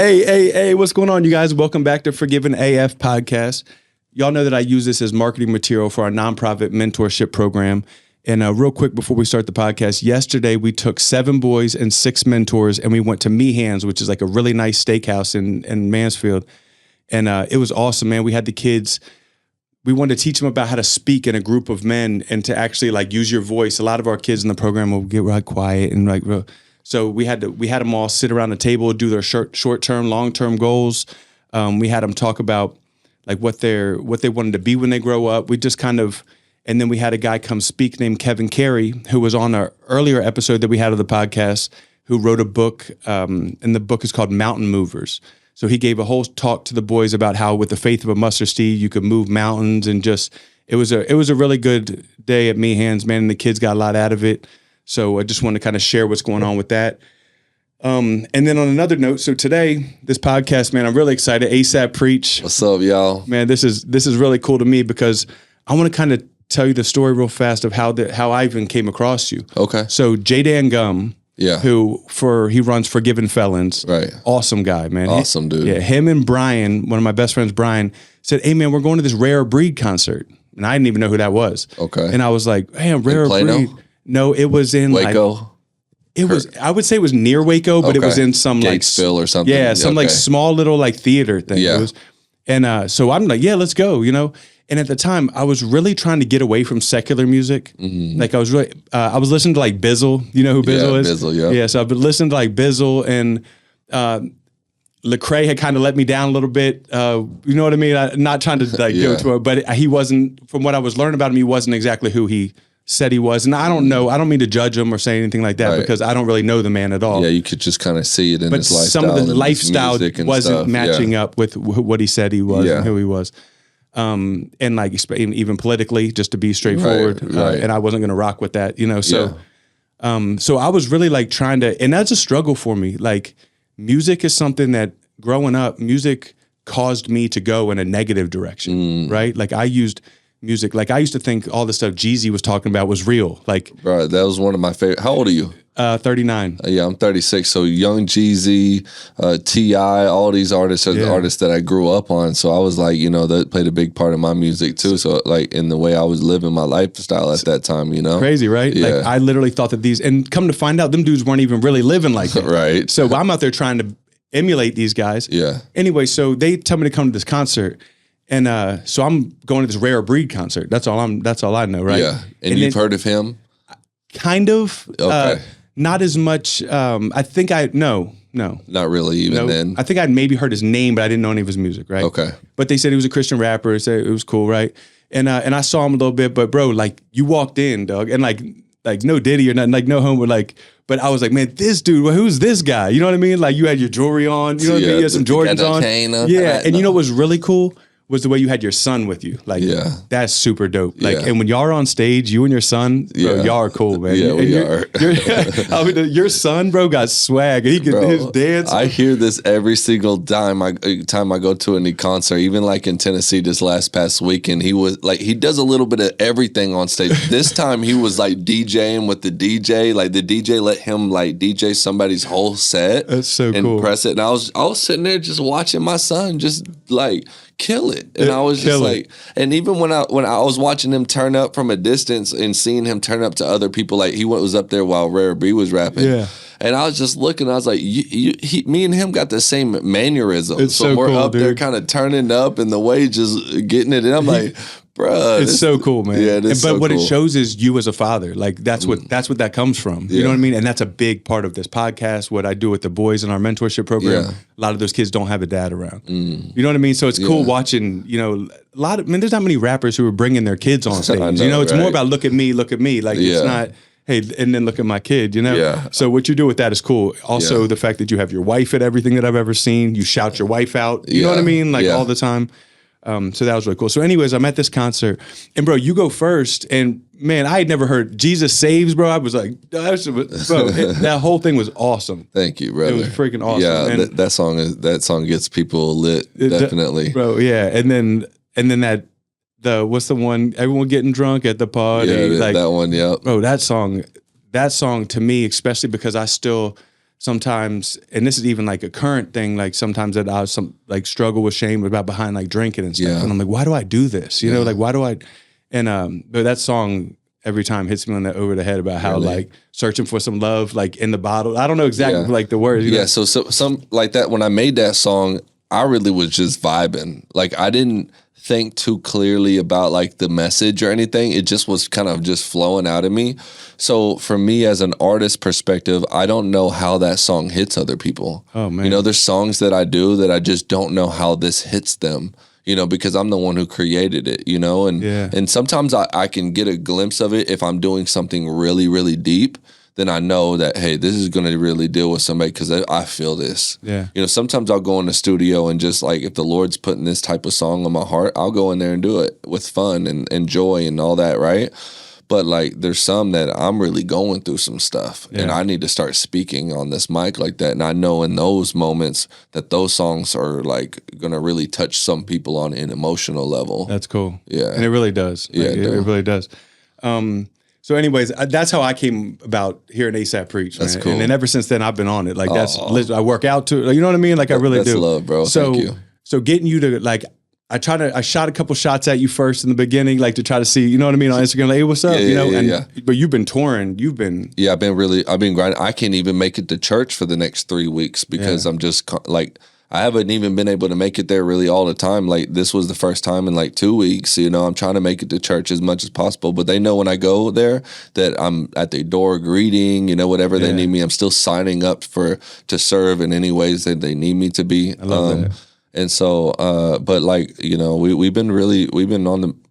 Hey, what's going on, you guys? Welcome back to Forgiven AF Podcast. Y'all know that I use this as marketing material for our nonprofit mentorship program. And real quick before we start the podcast, yesterday we took 7 boys and 6 mentors and we went to Meehan's, which is like a really nice steakhouse in Mansfield. And it was awesome, man. We had the kids. We wanted to teach them about how to speak in a group of men and to actually like use your voice. A lot of our kids in the program will get like quiet and like real. So we had them all sit around the table, do their short-term, long-term goals. We had them talk about like what they wanted to be when they grow up. We just kind of, and then we had a guy come speak named Kevin Carey, who was on an earlier episode that we had of the podcast, who wrote a book, and the book is called Mountain Movers. So he gave a whole talk to the boys about how with the faith of a mustard seed, you could move mountains, and just, it was a really good day at Meehan's, man, and the kids got a lot out of it. So I just want to kind of share what's going on with that. And then on another note, so today, this podcast, man, I'm really excited. ASAP Preach. What's up, y'all? Man, this is really cool to me because I want to kind of tell you the story real fast of how I even came across you. Okay. So J-Dan Gum, he runs Forgiven Felons. Right. Awesome guy, man. Awesome dude. Yeah, him and Brian, one of my best friends, Brian, said, "Hey, man, we're going to this Rare Breed concert." And I didn't even know who that was. Okay. And I was like, "Hey, Rare Breed." No, it was in Waco. I would say it was near Waco, but it was in some Gatesville or something. Yeah, some like small little like theater thing. Yeah. So I'm like, yeah, let's go, you know? And at the time I was really trying to get away from secular music. Mm-hmm. Like I was listening to like Bizzle. You know who Bizzle is? Bizzle, yeah. Yeah, so I've been listening to like Bizzle, and Lecrae had kind of let me down a little bit. You know what I mean? I'm not trying to like go to it, but he wasn't, from what I was learning about him, he wasn't exactly who he said he was. And I don't know, I don't mean to judge him or say anything like that because I don't really know the man at all. Yeah, you could just kind of see it in his lifestyle. But some of the lifestyle wasn't matching up with what he said he was and who he was. And like even politically, just to be straightforward. Right. And I wasn't going to rock with that, you know? So, so I was really like trying to, and that's a struggle for me. Like music is something that growing up, music caused me to go in a negative direction, right? Like I used music. Like I used to think all the stuff Jeezy was talking about was real. Like, right, that was one of my favorite. How old are you? 39. Yeah, I'm 36. So Young Jeezy, T.I., all these artists are the artists that I grew up on. So I was like, you know, that played a big part of my music too. So like in the way I was living my lifestyle at that time, you know? Crazy, right? Yeah. Like I literally thought that and come to find out, them dudes weren't even really living like that. Right. So I'm out there trying to emulate these guys. Yeah. Anyway, so they tell me to come to this concert. And so I'm going to this Rare Breed concert. That's all I know, right? Yeah. And you've heard of him? Kind of. Okay. Not as much. I think no. Not really even then. I think I'd maybe heard his name, but I didn't know any of his music, right? Okay. But they said he was a Christian rapper. So it was cool, right? And I saw him a little bit, but bro, like you walked in, dog, and like no Diddy or nothing, like no homo, like. But I was like, man, this dude, well, who's this guy? You know what I mean? Like you had your jewelry on, you know what I mean? You had some Jordans on. And you know what's really cool? Was the way you had your son with you. Like, that's super dope. Like, and when y'all are on stage, you and your son, bro, y'all are cool, man. Yeah, we are. I mean, your son, bro, got swag. He could his dance. I hear this every single time I go to a new concert, even like in Tennessee this past weekend. He was like, he does a little bit of everything on stage. This time he was like DJing with the DJ. Like the DJ let him like DJ somebody's whole set. That's so cool. And press it. And I was sitting there just watching my son just like kill it. And I was just like, and even when I was watching him turn up from a distance and seeing him turn up to other people, like he was up there while Rare B was rapping. Yeah. And I was just looking, I was like, me and him got the same mannerism. It's so we're cool, up there kind of turning up and the way just getting it. And I'm like, bruh. It's so cool, man. Yeah, but what it shows is you as a father. Like that's what that comes from. You know what I mean? And that's a big part of this podcast. What I do with the boys in our mentorship program. Yeah. A lot of those kids don't have a dad around. You know what I mean? So it's cool watching, you know, there's not many rappers who are bringing their kids on stage. You know, it's more about look at me. Like it's not, hey, and then look at my kid, you know? Yeah. So what you do with that is cool. Also, the fact that you have your wife at everything that I've ever seen. You shout your wife out. You know what I mean? Like all the time. So that was really cool. So anyways, I'm at this concert and bro, you go first and man, I had never heard Jesus Saves, bro. I was like, bro, that whole thing was awesome. Thank you, brother. It was freaking awesome. Yeah, that song gets people lit, definitely. Bro, yeah. And then what's the one, everyone getting drunk at the party? Yeah, that one, yeah. Bro, that song to me, especially because I still sometimes, and this is even like a current thing, like sometimes that I struggle with shame about behind like drinking and stuff. And I'm like, why do I do this? You know, like why do I, and but that song every time hits me over the head about how like searching for some love, like in the bottle. I don't know exactly like the words. You know? So some like that, when I made that song, I really was just vibing. Like I didn't think too clearly about like the message or anything. It just was kind of just flowing out of me. So for me as an artist perspective, I don't know how that song hits other people. Oh man. You know, there's songs that I do that I just don't know how this hits them, you know, because I'm the one who created it, you know, and sometimes I can get a glimpse of it if I'm doing something really, really deep. Then I know that, hey, this is going to really deal with somebody because I feel this. Yeah. You know, sometimes I'll go in the studio and just like, if the Lord's putting this type of song on my heart, I'll go in there and do it with fun and joy and all that, right? But like, there's some that I'm really going through some stuff and I need to start speaking on this mic like that. And I know in those moments that those songs are like going to really touch some people on an emotional level. That's cool. Yeah. And it really does. Like, it really does. So anyways, that's how I came about hearing ASAP preach. That's man. cool. And then ever since then, I've been on it. Like I work out to, you know what I mean? Like I really that's do. Love, bro. So, Thank you. So getting you to like, I shot a couple shots at you first in the beginning, like to try to see, you know what I mean, on Instagram, like, hey, what's up? But you've been touring. I've been grinding. I can't even make it to church for the next 3 weeks because I'm just like, I haven't even been able to make it there really all the time. Like this was the first time in like 2 weeks, you know, I'm trying to make it to church as much as possible, but they know when I go there that I'm at their door greeting, you know, whatever they need me. I'm still signing up to serve in any ways that they need me to be. I love that. And so, but like, you know, we've been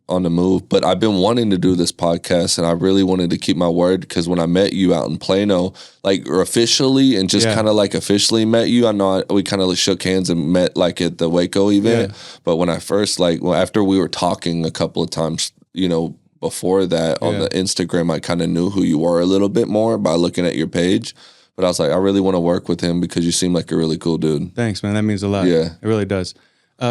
on the move, but I've been wanting to do this podcast and I really wanted to keep my word because when I met you out in Plano, like officially and just kind of like officially met you, I know we kind of shook hands and met like at the Waco event. But when I first after we were talking a couple of times, you know, before that on the Instagram, I kind of knew who you were a little bit more by looking at your page. But I was like, I really want to work with him because you seem like a really cool dude. Thanks, man. That means a lot. Yeah. It really does.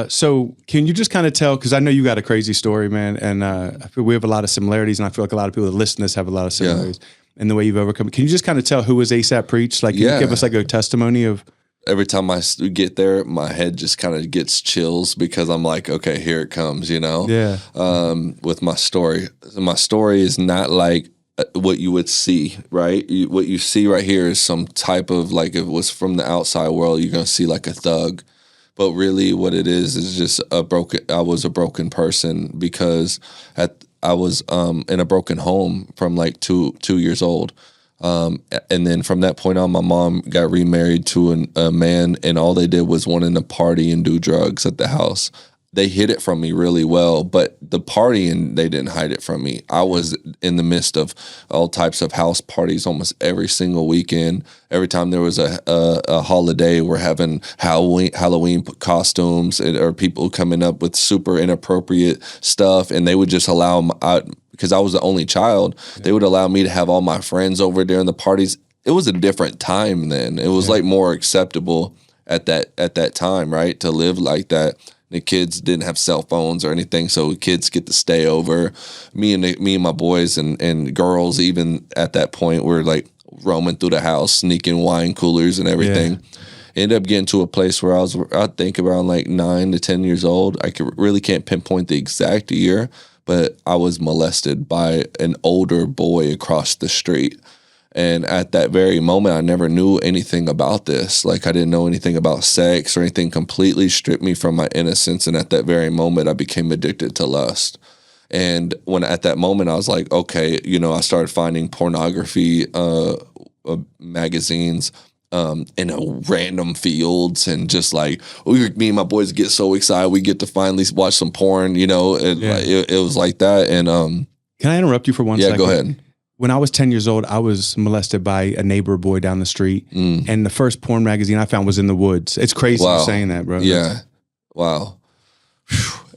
So can you just kind of tell, because I know you got a crazy story, man, and I feel we have a lot of similarities, and I feel like a lot of people that listen to this have a lot of similarities in the way you've overcome. Can you just kind of tell who was ASAP Preach? Like, can you give us like a testimony of... Every time I get there, my head just kind of gets chills because I'm like, okay, here it comes, you know? Yeah. With my story. My story is not like what you would see, right? What you see right here is some type of, like, if it was from the outside world, you're going to see like a thug. But really what it is just I was a broken person because I was in a broken home from like two years old. And then from that point on, my mom got remarried to a man, and all they did was wanting to party and do drugs at the house. They hid it from me really well, but the partying, they didn't hide it from me. I was in the midst of all types of house parties almost every single weekend. Every time there was a holiday, we're having Halloween costumes or people coming up with super inappropriate stuff, and they would just allow because I was the only child, they would allow me to have all my friends over during the parties. It was a different time then. It was like more acceptable at that time, right? To live like that. The kids didn't have cell phones or anything, so kids get to stay over. Me and my boys and girls, even at that point, were like roaming through the house, sneaking wine coolers and everything. Ended up getting to a place where I think around like 9 to 10 years old. I really can't pinpoint the exact year, but I was molested by an older boy across the street. And at that very moment, I never knew anything about this. Like, I didn't know anything about sex or anything. Completely stripped me from my innocence. And at that very moment, I became addicted to lust. And at that moment, I was like, okay, you know, I started finding pornography magazines in random fields, and just like me and my boys get so excited, we get to finally watch some porn, you know. And it was like that. And can I interrupt you for one second? Yeah, go ahead. When I was 10 years old, I was molested by a neighbor boy down the street. And the first porn magazine I found was In the Woods. It's crazy saying that, bro. Yeah. Wow.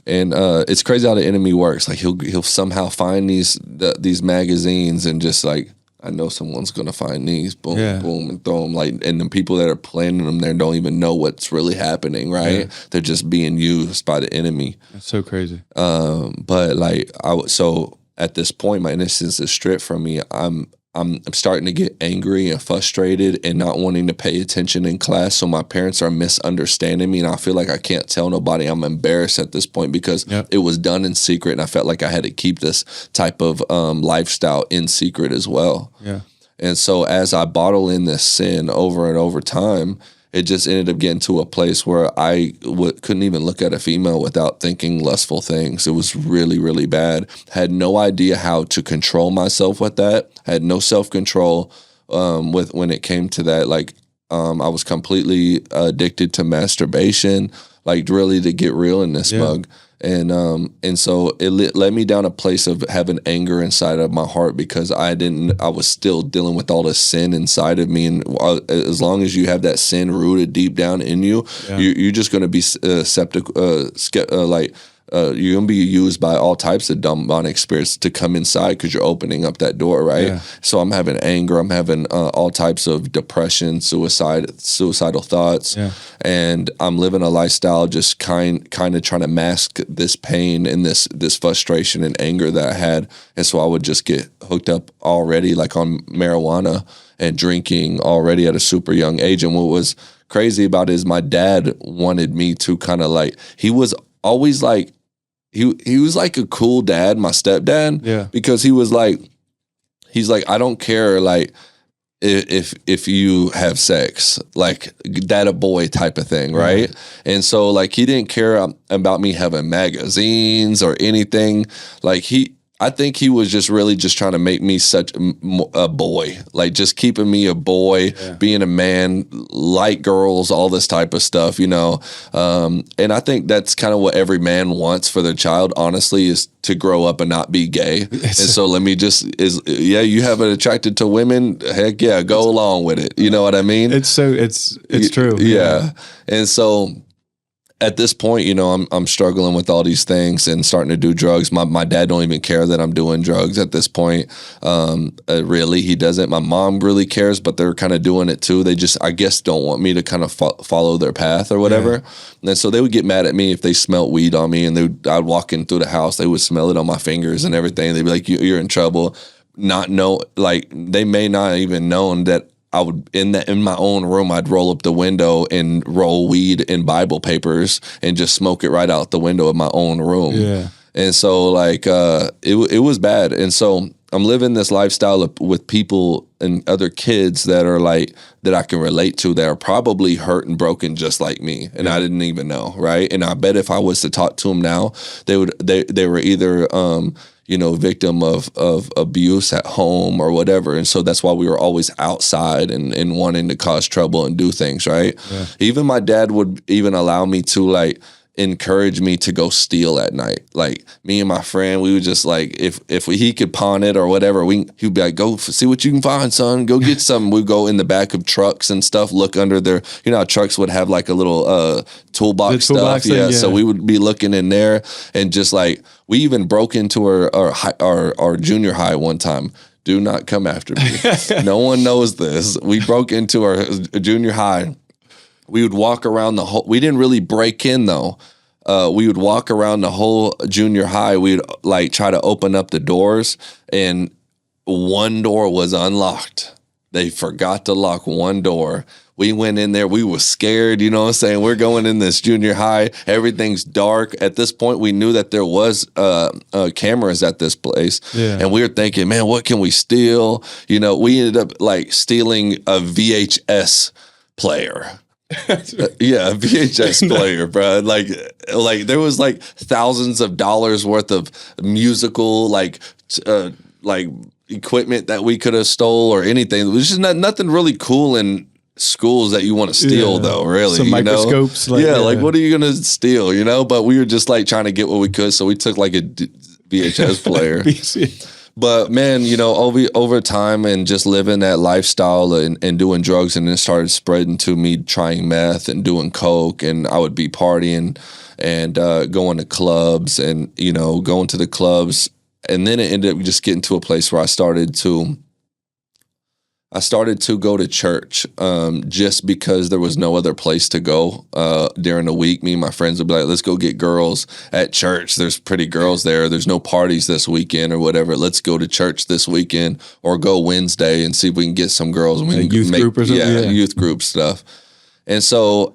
And it's crazy how the enemy works. Like he'll somehow find these magazines and just like, I know someone's going to find these, boom, boom, and throw them. Like, and the people that are planning them there don't even know what's really happening, right? Yeah. They're just being used by the enemy. That's so crazy. But like, so at this point, my innocence is stripped from me. I'm starting to get angry and frustrated and not wanting to pay attention in class. So my parents are misunderstanding me, and I feel like I can't tell nobody. I'm embarrassed at this point because it was done in secret, and I felt like I had to keep this type of lifestyle in secret as well. Yeah. And so as I bottle in this sin over and over time, it just ended up getting to a place where I couldn't even look at a female without thinking lustful things. It was really, really bad. Had no idea how to control myself with that. I had no self-control with when it came to that. Like I was completely addicted to masturbation, like really to get real in this mug. And so it led me down a place of having anger inside of my heart because I was still dealing with all this sin inside of me. And as long as you have that sin rooted deep down in you, you're just going to be you're going to be used by all types of demonic spirits to come inside because you're opening up that door, right? Yeah. So I'm having anger. I'm having all types of depression, suicidal thoughts. Yeah. And I'm living a lifestyle just kind of trying to mask this pain and this frustration and anger that I had. And so I would just get hooked up already like on marijuana and drinking already at a super young age. And what was crazy about it is my dad wanted me to kind of like, he was always like, he was like a cool dad, my stepdad, because he's like, I don't care, like, if you have sex, like that a boy type of thing, right? And so like he didn't care about me having magazines or anything. Like I think he was just really just trying to make me such a boy, like just keeping me a boy, being a man, like girls, all this type of stuff, you know. And I think that's kind of what every man wants for their child, honestly, is to grow up and not be gay. And so you have it attracted to women, heck yeah, go along with it. You know what I mean? It's true. Yeah. And so at this point, you know, I'm struggling with all these things and starting to do drugs. My dad don't even care that I'm doing drugs at this point. Really, he doesn't. My mom really cares, but they're kind of doing it too. They just, I guess, don't want me to kind of follow their path or whatever. Yeah. And so they would get mad at me if they smelled weed on me, and I'd walk in through the house. They would smell it on my fingers and everything. They'd be like, "You're in trouble." They may not even known that I would in my own room, I'd roll up the window and roll weed in Bible papers and just smoke it right out the window of my own room. Yeah. And so like it was bad. And so I'm living this lifestyle with people and other kids that are like that I can relate to that are probably hurt and broken just like me, and I didn't even know, right? And I bet if I was to talk to them now, they were either victim of abuse at home or whatever. And so that's why we were always outside and wanting to cause trouble and do things, right? Yeah. Even my dad would even allow me to like encourage me to go steal at night. Like me and my friend, we would just like, if he could pawn it or whatever, he'd be like, go see what you can find, son. Go get something. We'd go in the back of trucks and stuff, look under their, how trucks would have like a little toolbox stuff. Yeah. So we would be looking in there and just like, we even broke into our junior high one time. Do not come after me. No one knows this. We broke into our junior high. We would walk around the whole, we didn't really break in though. We would walk around the whole junior high. We'd like try to open up the doors, and one door was unlocked. They forgot to lock one door. We went in there. We were scared, you know what I'm saying? We're going in this junior high. Everything's dark. At this point, we knew that there was cameras at this place. Yeah. And we were thinking, man, what can we steal? We ended up like stealing a VHS player. Yeah, a VHS player, bro. Like there was like thousands of dollars worth of musical like equipment that we could have stole or anything. It was just nothing really cool in schools that you want to steal though, really. Some microscopes. Like what are you gonna steal, But we were just like trying to get what we could, so we took like a VHS player. But man, over time and just living that lifestyle and doing drugs, and then started spreading to me trying meth and doing coke, and I would be partying and going to clubs and, going to the clubs. And then it ended up just getting to a place where I started to I started to go to church just because there was no other place to go during the week. Me and my friends would be like, let's go get girls at church. There's pretty girls there. There's no parties this weekend or whatever. Let's go to church this weekend or go Wednesday and see if we can get some girls. We can youth group or something? Yeah, youth group stuff. And so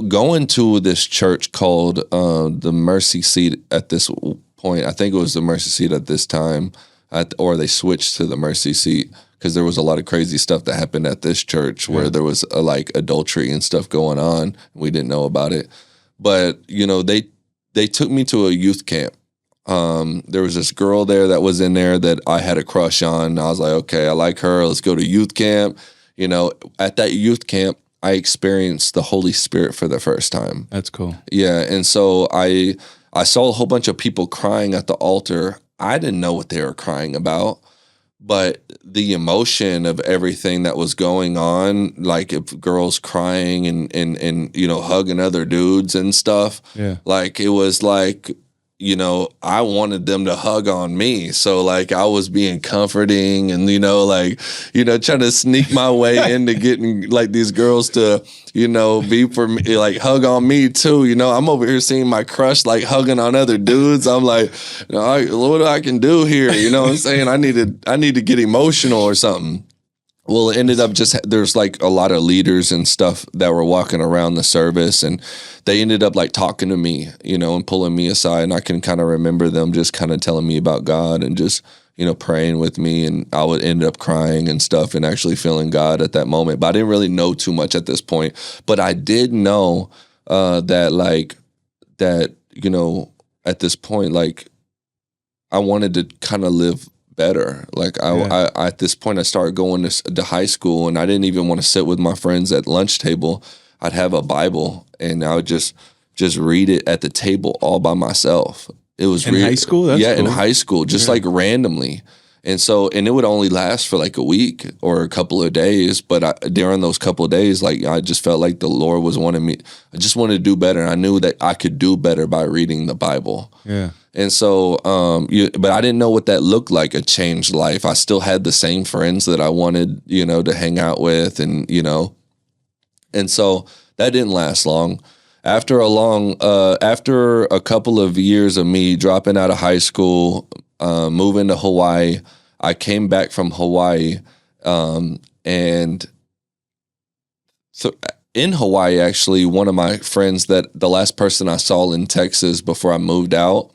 going to this church called the Mercy Seat at this point, I think it was the Mercy Seat at this time, or they switched to the Mercy Seat, because there was a lot of crazy stuff that happened at this church where there was like adultery and stuff going on. We didn't know about it. But, you know, they took me to a youth camp. There was this girl there that was in there that I had a crush on. I was like, okay, I like her. Let's go to youth camp. You know, at that youth camp, I experienced the Holy Spirit for the first time. That's cool. Yeah. And so I saw a whole bunch of people crying at the altar. I didn't know what they were crying about. But the emotion of everything that was going on, like if girls crying and you know, hugging other dudes and stuff, like it was like, you know, I wanted them to hug on me. So like I was being comforting and, you know, like, you know, trying to sneak my way into getting like these girls to, you know, be for me, like hug on me too. You know, I'm over here seeing my crush like hugging on other dudes. I'm like, what do I can do here? You know what I'm saying? I need to get emotional or something. Well, it ended up just, there's like a lot of leaders and stuff that were walking around the service, and they ended up like talking to me, you know, and pulling me aside. And I can kind of remember them just kind of telling me about God and just, you know, praying with me. And I would end up crying and stuff and actually feeling God at that moment. But I didn't really know too much at this point. But I did know that, you know, at this point, like I wanted to kind of live better. Like I at this point, I started going to high school, and I didn't even want to sit with my friends at lunch table. I'd have a Bible, and I would just read it at the table all by myself. It was in high school. That's cool. In high school, just like randomly. And so, and it would only last for like a week or a couple of days. But during those couple of days, like I just felt like the Lord was wanting me. I just wanted to do better. And I knew that I could do better by reading the Bible. Yeah. And so, but I didn't know what that looked like, a changed life. I still had the same friends that I wanted, you know, to hang out with, and, you know, and so that didn't last long. After a couple of years of me dropping out of high school, moving to Hawaii, I came back from Hawaii, and so in Hawaii, actually, one of my friends, that the last person I saw in Texas before I moved out,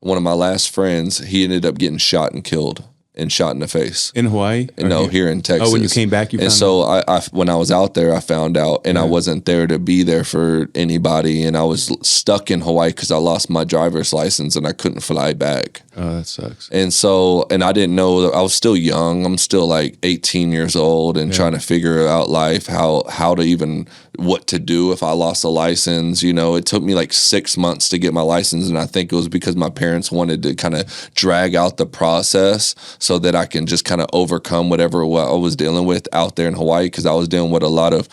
one of my last friends, he ended up getting shot and killed and shot in the face. In Hawaii? No, here in Texas. Oh, when you came back, you found out? And so I when I was out there, I found out, and I wasn't there to be there for anybody, and I was stuck in Hawaii because I lost my driver's license and I couldn't fly back. Oh, that sucks. And so, and I didn't know, I was still young. I'm still like 18 years old and trying to figure out life, how to even, what to do if I lost a license. You know, it took me like 6 months to get my license, and I think it was because my parents wanted to kind of drag out the process so that I can just kind of overcome what I was dealing with out there in Hawaii, because I was dealing with a lot of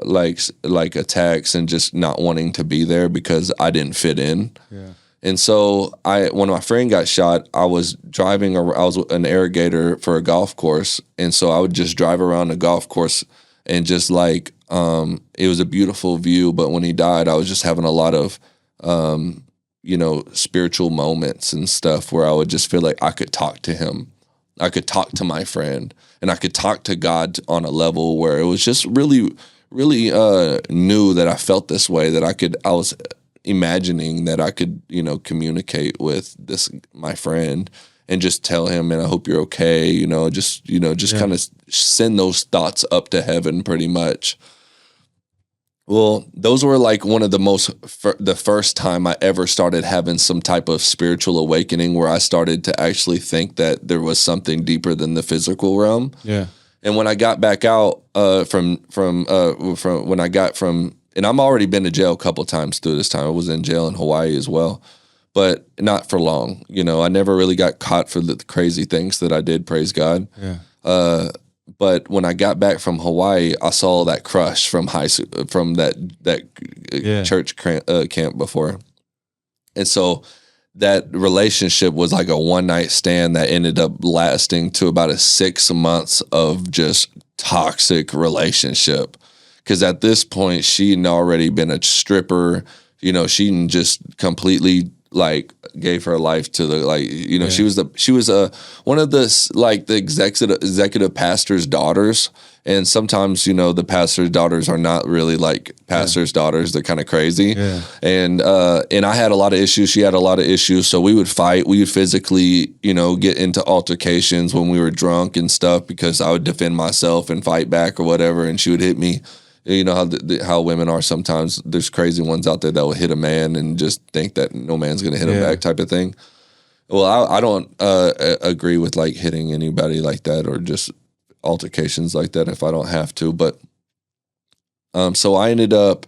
like attacks and just not wanting to be there because I didn't fit in. Yeah. And so when my friend got shot, I was driving. I was an irrigator for a golf course, and so I would just drive around the golf course and just like it was a beautiful view. But when he died, I was just having a lot of you know, spiritual moments and stuff where I would just feel like I could talk to him. I could talk to my friend, and I could talk to God on a level where it was just really, really new that I felt this way, that I was imagining that I could, you know, communicate with my friend and just tell him, and I hope you're okay, just kind of send those thoughts up to heaven pretty much. Well, those were like one of the first time I ever started having some type of spiritual awakening where I started to actually think that there was something deeper than the physical realm. Yeah. And when I got back out from when I got from, and I'm already been to jail a couple times through this time. I was in jail in Hawaii as well, but not for long. I never really got caught for the crazy things that I did, praise God. Yeah. But when I got back from Hawaii, I saw that crush from high school, from that church camp before. And so that relationship was like a one night stand that ended up lasting to about a 6 months of just toxic relationship. Because at this point, she'd already been a stripper. You know, she just completely like gave her life to the she was one of the like the executive pastor's daughters. And sometimes, the pastor's daughters are not really like pastor's daughters. They're kind of crazy. Yeah. And I had a lot of issues. She had a lot of issues. So we would fight. We would physically, get into altercations when we were drunk and stuff because I would defend myself and fight back or whatever. And she would hit me. You know how women are sometimes. There's crazy ones out there that will hit a man and just think that no man's going to hit him back type of thing. Well, I don't agree with like hitting anybody like that or just altercations like that if I don't have to. But so I ended up,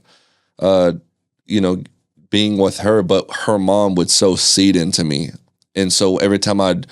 being with her, but her mom would sow seed into me. And so every time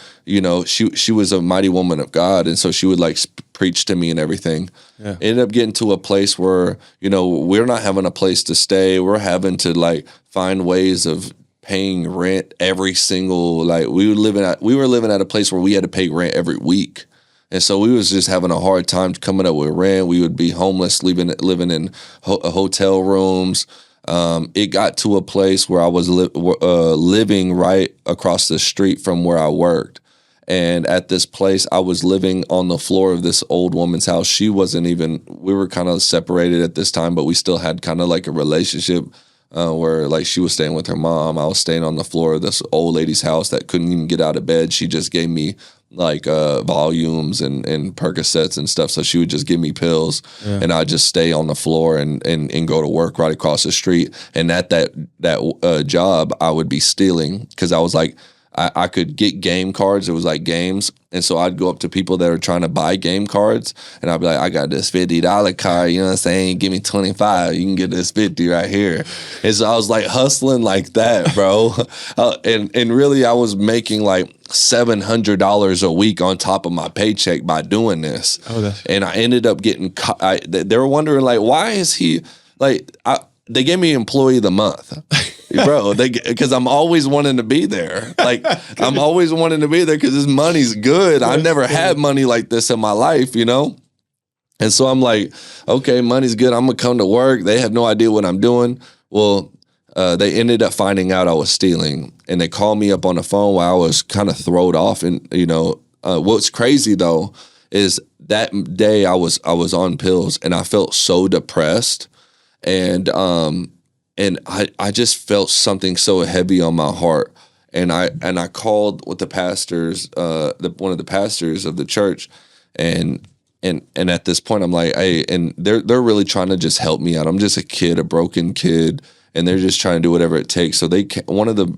she was a mighty woman of God. And so she would like preach to me and everything. Yeah. Ended up getting to a place where, we're not having a place to stay. We're having to like find ways of paying rent every single, like we were living at a place where we had to pay rent every week. And so we was just having a hard time coming up with rent. We would be homeless, living in hotel rooms. It got to a place where I was living right across the street from where I worked. And at this place, I was living on the floor of this old woman's house. She wasn't even, we were kind of separated at this time, but we still had kind of like a relationship where like she was staying with her mom. I was staying on the floor of this old lady's house that couldn't even get out of bed. She just gave me like volumes and Percocets and stuff. So she would just give me pills and I'd just stay on the floor and go to work right across the street. And at that job, I would be stealing because I was like, I could get game cards. It was like games. And so I'd go up to people that are trying to buy game cards and I'd be like, I got this $50 card, you know what I'm saying? Give me 25. You can get this 50 right here. And so I was like hustling like that, bro. And really I was making like $700 a week on top of my paycheck by doing this. And I ended up getting caught. They were wondering like, why is he like, they gave me employee of the month. Bro, because I'm always wanting to be there. Like, I'm always wanting to be there because this money's good. I never had money like this in my life, And so I'm like, okay, money's good. I'm going to come to work. They have no idea what I'm doing. Well, they ended up finding out I was stealing. And they called me up on the phone while I was kind of thrown off. And, what's crazy, though, is that day I was on pills and I felt so depressed. And I just felt something so heavy on my heart, and I called with the pastors, one of the pastors of the church, and at this point I'm like, hey, and they're really trying to just help me out. I'm just a kid, a broken kid, and they're just trying to do whatever it takes. So one of the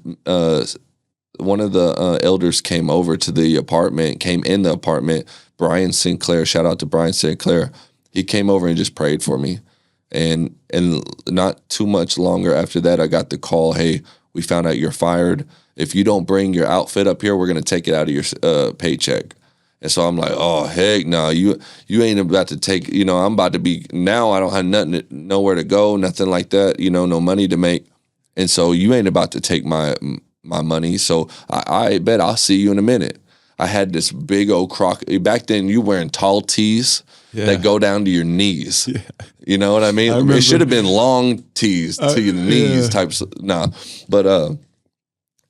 elders came in the apartment. Brian Sinclair, shout out to Brian Sinclair. He came over and just prayed for me. And not too much longer after that, I got the call, hey, we found out you're fired. If you don't bring your outfit up here, we're going to take it out of your paycheck. And so I'm like, oh, heck no, you ain't about to take, I'm about to be, now I don't have nowhere to go, nothing like that, no money to make. And so you ain't about to take my money. So I bet I'll see you in a minute. I had this big old croc. Back then, you wearing tall tees that go down to your knees. Yeah. You know what I mean? It should have been long tees to your knees types. Nah, but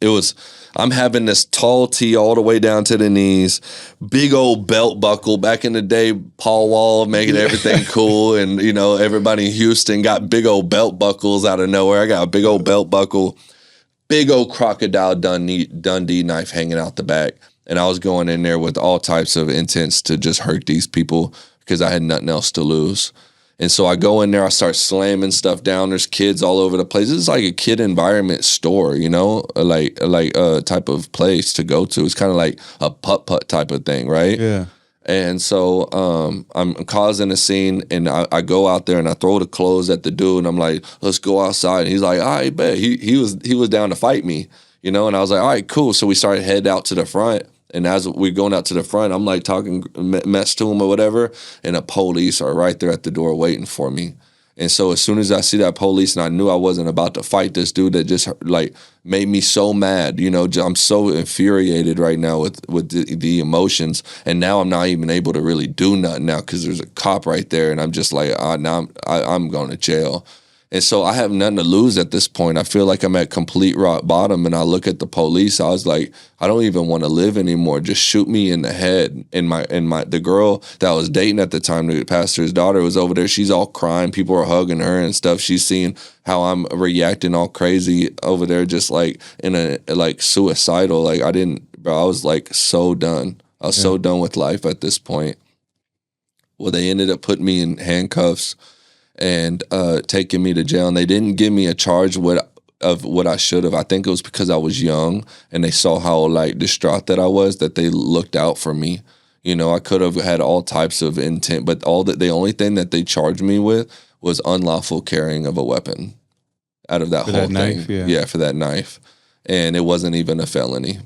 it was. I'm having this tall tee all the way down to the knees, big old belt buckle. Back in the day, Paul Wall making everything cool, and everybody in Houston got big old belt buckles out of nowhere. I got a big old belt buckle, big old Crocodile Dundee knife hanging out the back. And I was going in there with all types of intents to just hurt these people because I had nothing else to lose. And so I go in there, I start slamming stuff down. There's kids all over the place. This is like a kid environment store, like a type of place to go to. It's kind of like a putt-putt type of thing, right? Yeah. And so I'm causing a scene, and I go out there and I throw the clothes at the dude, and I'm like, let's go outside. And he's like, all right, bet. He was down to fight me, and I was like, all right, cool. So we started heading out to the front. And as we're going out to the front, I'm like talking mess to him or whatever, and the police are right there at the door waiting for me. And so as soon as I see that police, and I knew I wasn't about to fight this dude that just like made me so mad, you know, I'm so infuriated right now with the emotions. And now I'm not even able to really do nothing now because there's a cop right there. And I'm just like, now I'm going to jail. And so I have nothing to lose at this point. I feel like I'm at complete rock bottom. And I look at the police. I was like, I don't even want to live anymore. Just shoot me in the head. And the girl that I was dating at the time, the pastor's daughter, was over there. She's all crying. People are hugging her and stuff. She's seeing how I'm reacting all crazy over there, just like in a like suicidal. Like I was like so done. I was so done with life at this point. Well, they ended up putting me in handcuffs and taking me to jail. And they didn't give me a charge of what I should have. I think it was because I was young and they saw how like distraught that I was, that they looked out for me. You know, I could have had all types of intent, but the only thing that they charged me with was unlawful carrying of a weapon out of that whole thing. Knife, yeah, for that knife. And it wasn't even a felony.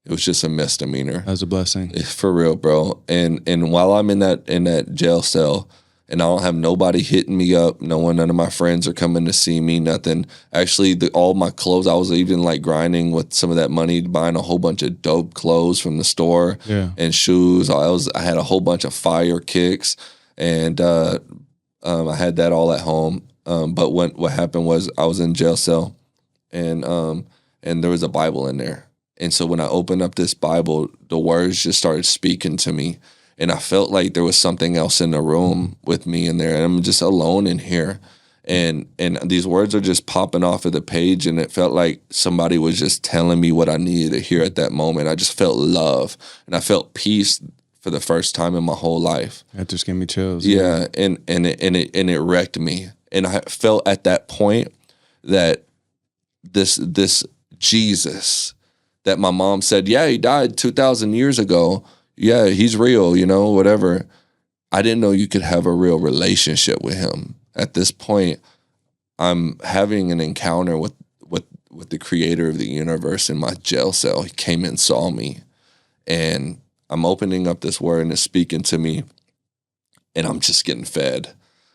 It was just a misdemeanor. That was a blessing. For real, bro. And while I'm in that jail cell, and I don't have nobody hitting me up. None of my friends are coming to see me, nothing. Actually, all my clothes, I was even like grinding with some of that money, buying a whole bunch of dope clothes from the store and shoes. I had a whole bunch of fire kicks, and I had that all at home. But what happened was I was in jail cell, and there was a Bible in there. And so when I opened up this Bible, the words just started speaking to me. And I felt like there was something else in the room with me in there. And I'm just alone in here. And these words are just popping off of the page. And it felt like somebody was just telling me what I needed to hear at that moment. I just felt love. And I felt peace for the first time in my whole life. That just gave me chills. Yeah. And it wrecked me. And I felt at that point that this Jesus that my mom said, yeah, he died 2,000 years ago. Yeah, he's real, you know, whatever. I didn't know you could have a real relationship with him. At this point, I'm having an encounter with the creator of the universe in my jail cell. He came and saw me. And I'm opening up this word and it's speaking to me. And I'm just getting fed.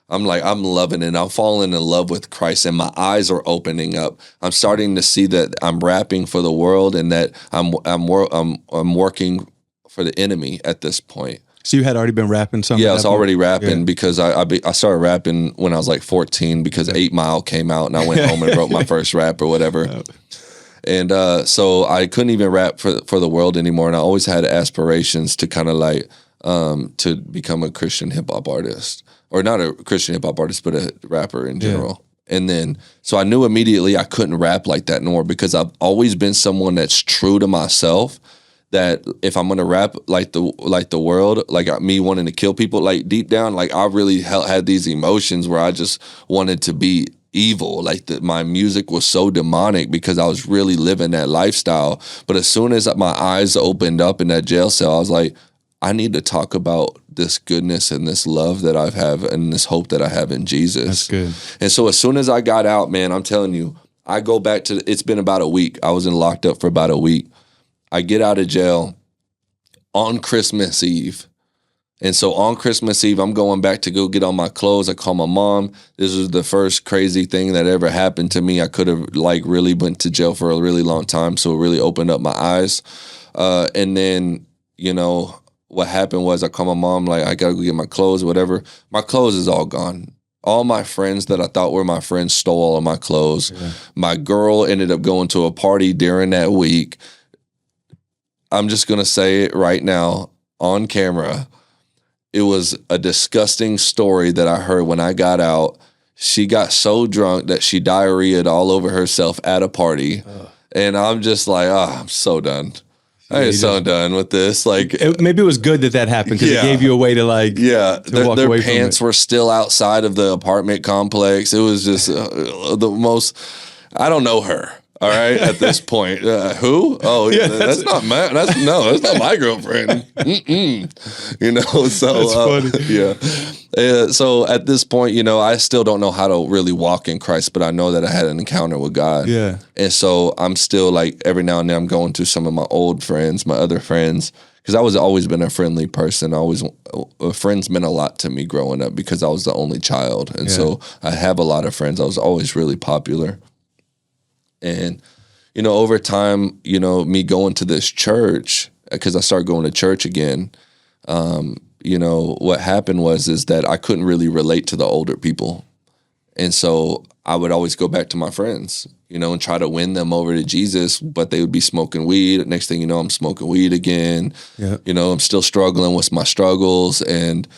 I'm loving it. I'm falling in love with Christ and my eyes are opening up. I'm starting to see that I'm rapping for the world and that I'm working for the enemy at this point. So you had already been rapping something? Yeah, I was already rapping because I started rapping when I was like 14 because 8 Mile came out and I went home and wrote my first rap or whatever. And so I couldn't even rap for the world anymore. And I always had aspirations to kind of like to become a Christian hip hop artist, or not a Christian hip hop artist, but a rapper in general. And then, so I knew immediately I couldn't rap like that no more because I've always been someone that's true to myself. That if I'm gonna rap like the world, like me wanting to kill people, like deep down, like I really had these emotions where I just wanted to be evil. Like my music was so demonic because I was really living that lifestyle. But as soon as my eyes opened up in that jail cell, I was like, I need to talk about this goodness and this love that I have and this hope that I have in Jesus. That's good. And so as soon as I got out, man, I'm telling you, I go back to, it's been about a week. I was locked up for about a week. I get out of jail on Christmas Eve. And so on Christmas Eve, I'm going back to go get all my clothes. I call my mom. This was the first crazy thing that ever happened to me. I could have like really went to jail for a really long time. So it really opened up my eyes. And then, you know, what happened was I call my mom, like, I got to go get my clothes, whatever. My clothes is all gone. All my friends that I thought were my friends stole all of my clothes. Yeah. My girl ended up going to a party during that week. I'm just going to say it right now on camera. It was a disgusting story that I heard when I got out. She got so drunk that she diarrheaed all over herself at a party. And I'm just like, I'm so done. I am so done with this. Like, maybe it was good that happened because it gave you a way to like, their pants were still outside of the apartment complex. It was just the most, I don't know her. All right, at this point, who? Oh, yeah, that's not my girlfriend. You know, so that's funny. Yeah. So at this point, you know, I still don't know how to really walk in Christ, but I know that I had an encounter with God. Yeah. And so I'm still like every now and then I'm going to some of my old friends, my other friends, because I was always been a friendly person. Friends meant a lot to me growing up because I was the only child. And so I have a lot of friends. I was always really popular. And, over time, me going to this church, because I started going to church again, what happened is that I couldn't really relate to the older people. And so I would always go back to my friends, and try to win them over to Jesus, but they would be smoking weed. Next thing you know, I'm smoking weed again. Yeah. I'm still struggling with my struggles. And,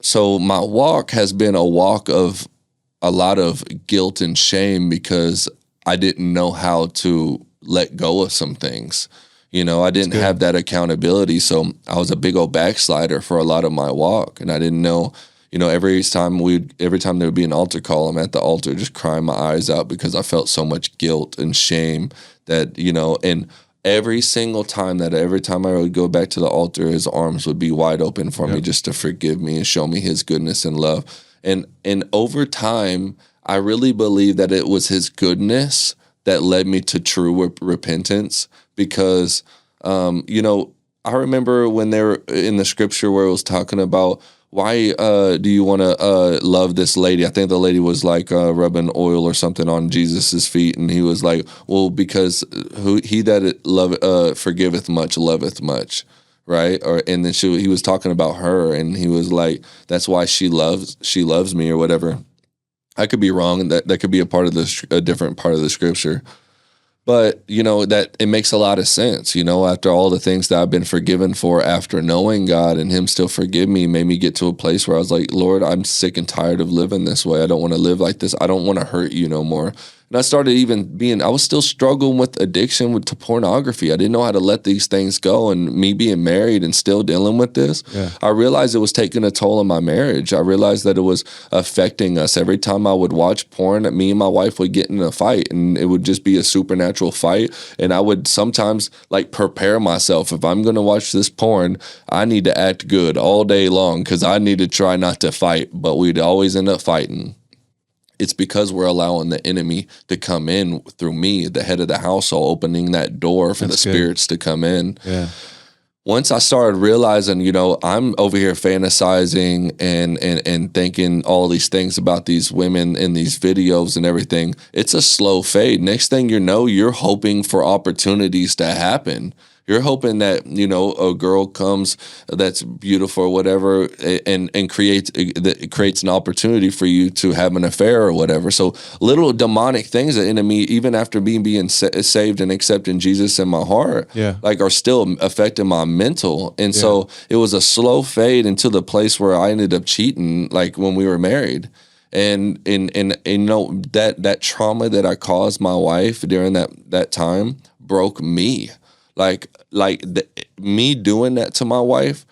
so my walk has been a walk of a lot of guilt and shame because I didn't know how to let go of some things. I didn't have that accountability. So I was a big old backslider for a lot of my walk. And I didn't know, every time there would be an altar call, I'm at the altar just crying my eyes out because I felt so much guilt and shame that, and every time I would go back to the altar, his arms would be wide open for me just to forgive me and show me his goodness and love. And over time, I really believe that it was his goodness that led me to true repentance because, I remember when they were in the scripture where it was talking about why do you want to love this lady? I think the lady was like rubbing oil or something on Jesus's feet, and he was like, well, because he that forgiveth much loveth much. Right. And then he was talking about her and he was like, that's why she loves me or whatever. I could be wrong. That could be a different part of the scripture. But, that it makes a lot of sense, after all the things that I've been forgiven for after knowing God and him still forgive me made me get to a place where I was like, Lord, I'm sick and tired of living this way. I don't want to live like this. I don't want to hurt you no more. And I started I was still struggling with addiction to pornography. I didn't know how to let these things go. And me being married and still dealing with this, I realized it was taking a toll on my marriage. I realized that it was affecting us. Every time I would watch porn, me and my wife would get in a fight and it would just be a supernatural fight. And I would sometimes prepare myself. If I'm going to watch this porn, I need to act good all day long because I need to try not to fight. But we'd always end up fighting. It's because we're allowing the enemy to come in through me, the head of the household, opening that door for spirits to come in. Yeah. Once I started realizing, I'm over here fantasizing and thinking all these things about these women in these videos and everything, it's a slow fade. Next thing you know, you're hoping for opportunities to happen. You're hoping that, a girl comes that's beautiful or whatever and creates an opportunity for you to have an affair or whatever. So little demonic things the enemy, even after being saved and accepting Jesus in my heart, are still affecting my mental. And so it was a slow fade into the place where I ended up cheating when we were married. And that trauma that I caused my wife during that time broke me. Me doing that to my wife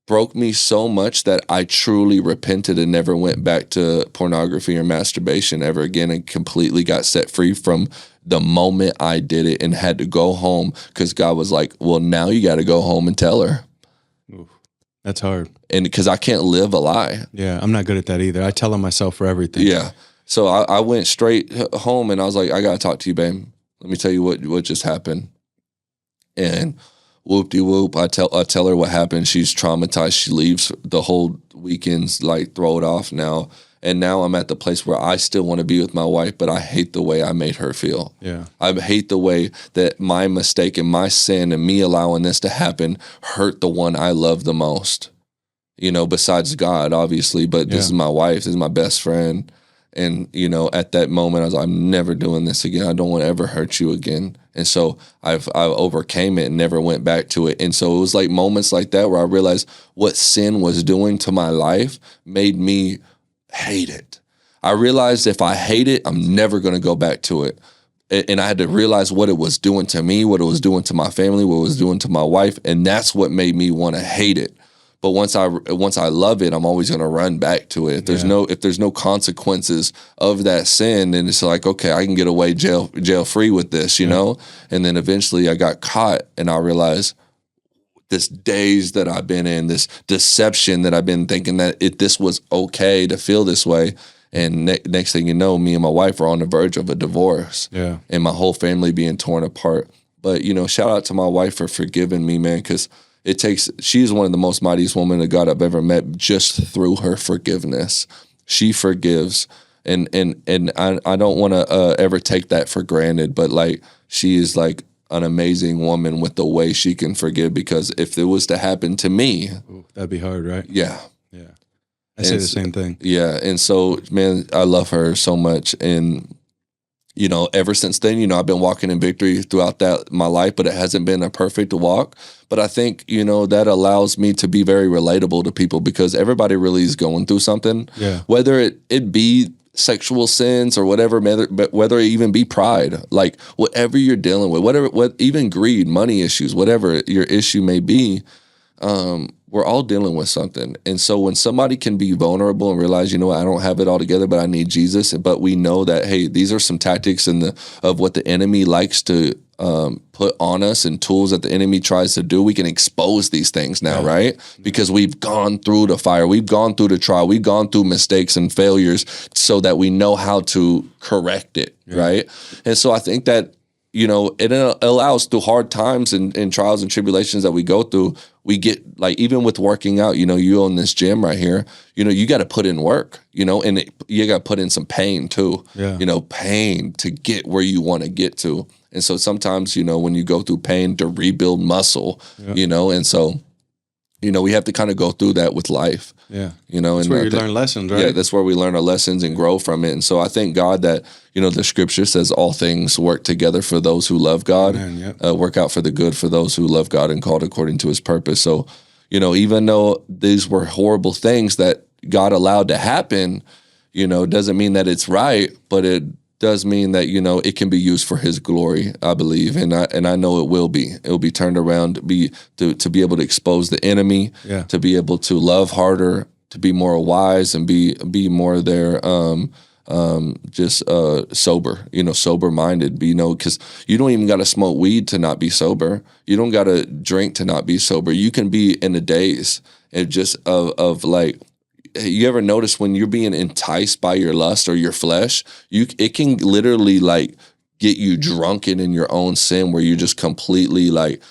broke me so much that I truly repented and never went back to pornography or masturbation ever again and completely got set free from the moment I did it and had to go home because God was like, well, now you got to go home and tell her. Oof, that's hard. And because I can't live a lie. Yeah, I'm not good at that either. I tell on myself for everything. Yeah. So I went straight home and I was like, I got to talk to you, babe. Let me tell you what just happened. And whoop-de-whoop, I tell her what happened. She's traumatized. She leaves the whole weekends, throw it off now. And now I'm at the place where I still want to be with my wife, but I hate the way I made her feel. Yeah, I hate the way that my mistake and my sin and me allowing this to happen hurt the one I love the most. Besides God, obviously, but this is my wife. This is my best friend. And, at that moment, I was like, I'm never doing this again. I don't want to ever hurt you again. And so I overcame it and never went back to it. And so it was moments like that where I realized what sin was doing to my life made me hate it. I realized if I hate it, I'm never going to go back to it. And I had to realize what it was doing to me, what it was doing to my family, what it was doing to my wife. And that's what made me want to hate it. But once I love it, I'm always going to run back to it. If there's no consequences of that sin, then it's like, okay, I can get away jail free with this, you know? And then eventually I got caught and I realized this daze that I've been in, this deception that I've been thinking that this was okay to feel this way. And next thing you know, me and my wife are on the verge of a divorce and my whole family being torn apart. But, shout out to my wife for forgiving me, man, because she's one of the most mightiest women of God I've ever met just through her forgiveness. She forgives. And I don't want to ever take that for granted, but like she is like an amazing woman with the way she can forgive, because if it was to happen to me, that'd be hard, right? Yeah. I say the same thing. Yeah. And so, man, I love her so much. And, ever since then, I've been walking in victory throughout my life, but it hasn't been a perfect walk. But I think, that allows me to be very relatable to people, because everybody really is going through something. Yeah. Whether it be sexual sins or whatever, but whether it even be pride, like whatever you're dealing with, even greed, money issues, whatever your issue may be, we're all dealing with something. And so when somebody can be vulnerable and realize, I don't have it all together, but I need Jesus. But we know that, hey, these are some tactics of what the enemy likes to put on us, and tools that the enemy tries to do. We can expose these things now, right? Because we've gone through the fire, we've gone through the trial, we've gone through mistakes and failures, so that we know how to correct it, right? And so I think that, it allows, through hard times and trials and tribulations that we go through, we get, like, even with working out, you own this gym right here, you got to put in work, and you got to put in some pain too, pain to get where you want to get to. And so sometimes, when you go through pain to rebuild muscle, and so, we have to kind of go through that with life. Yeah. And that's where you learn lessons, right? Yeah, that's where we learn our lessons and grow from it. And so I thank God that, the scripture says all things work together for those who love God, work out for the good for those who love God and called according to his purpose. So, even though these were horrible things that God allowed to happen, doesn't mean that it's right, but it does mean that, it can be used for his glory, I believe. And I know it will be. It will be turned around to be able to expose the enemy, to be able to love harder, to be more wise, and be more there, just sober, sober-minded, because you don't even got to smoke weed to not be sober. You don't got to drink to not be sober. You can be in a daze of like, you ever notice when you're being enticed by your lust or your flesh, it can literally like get you drunken in your own sin, where you're just completely like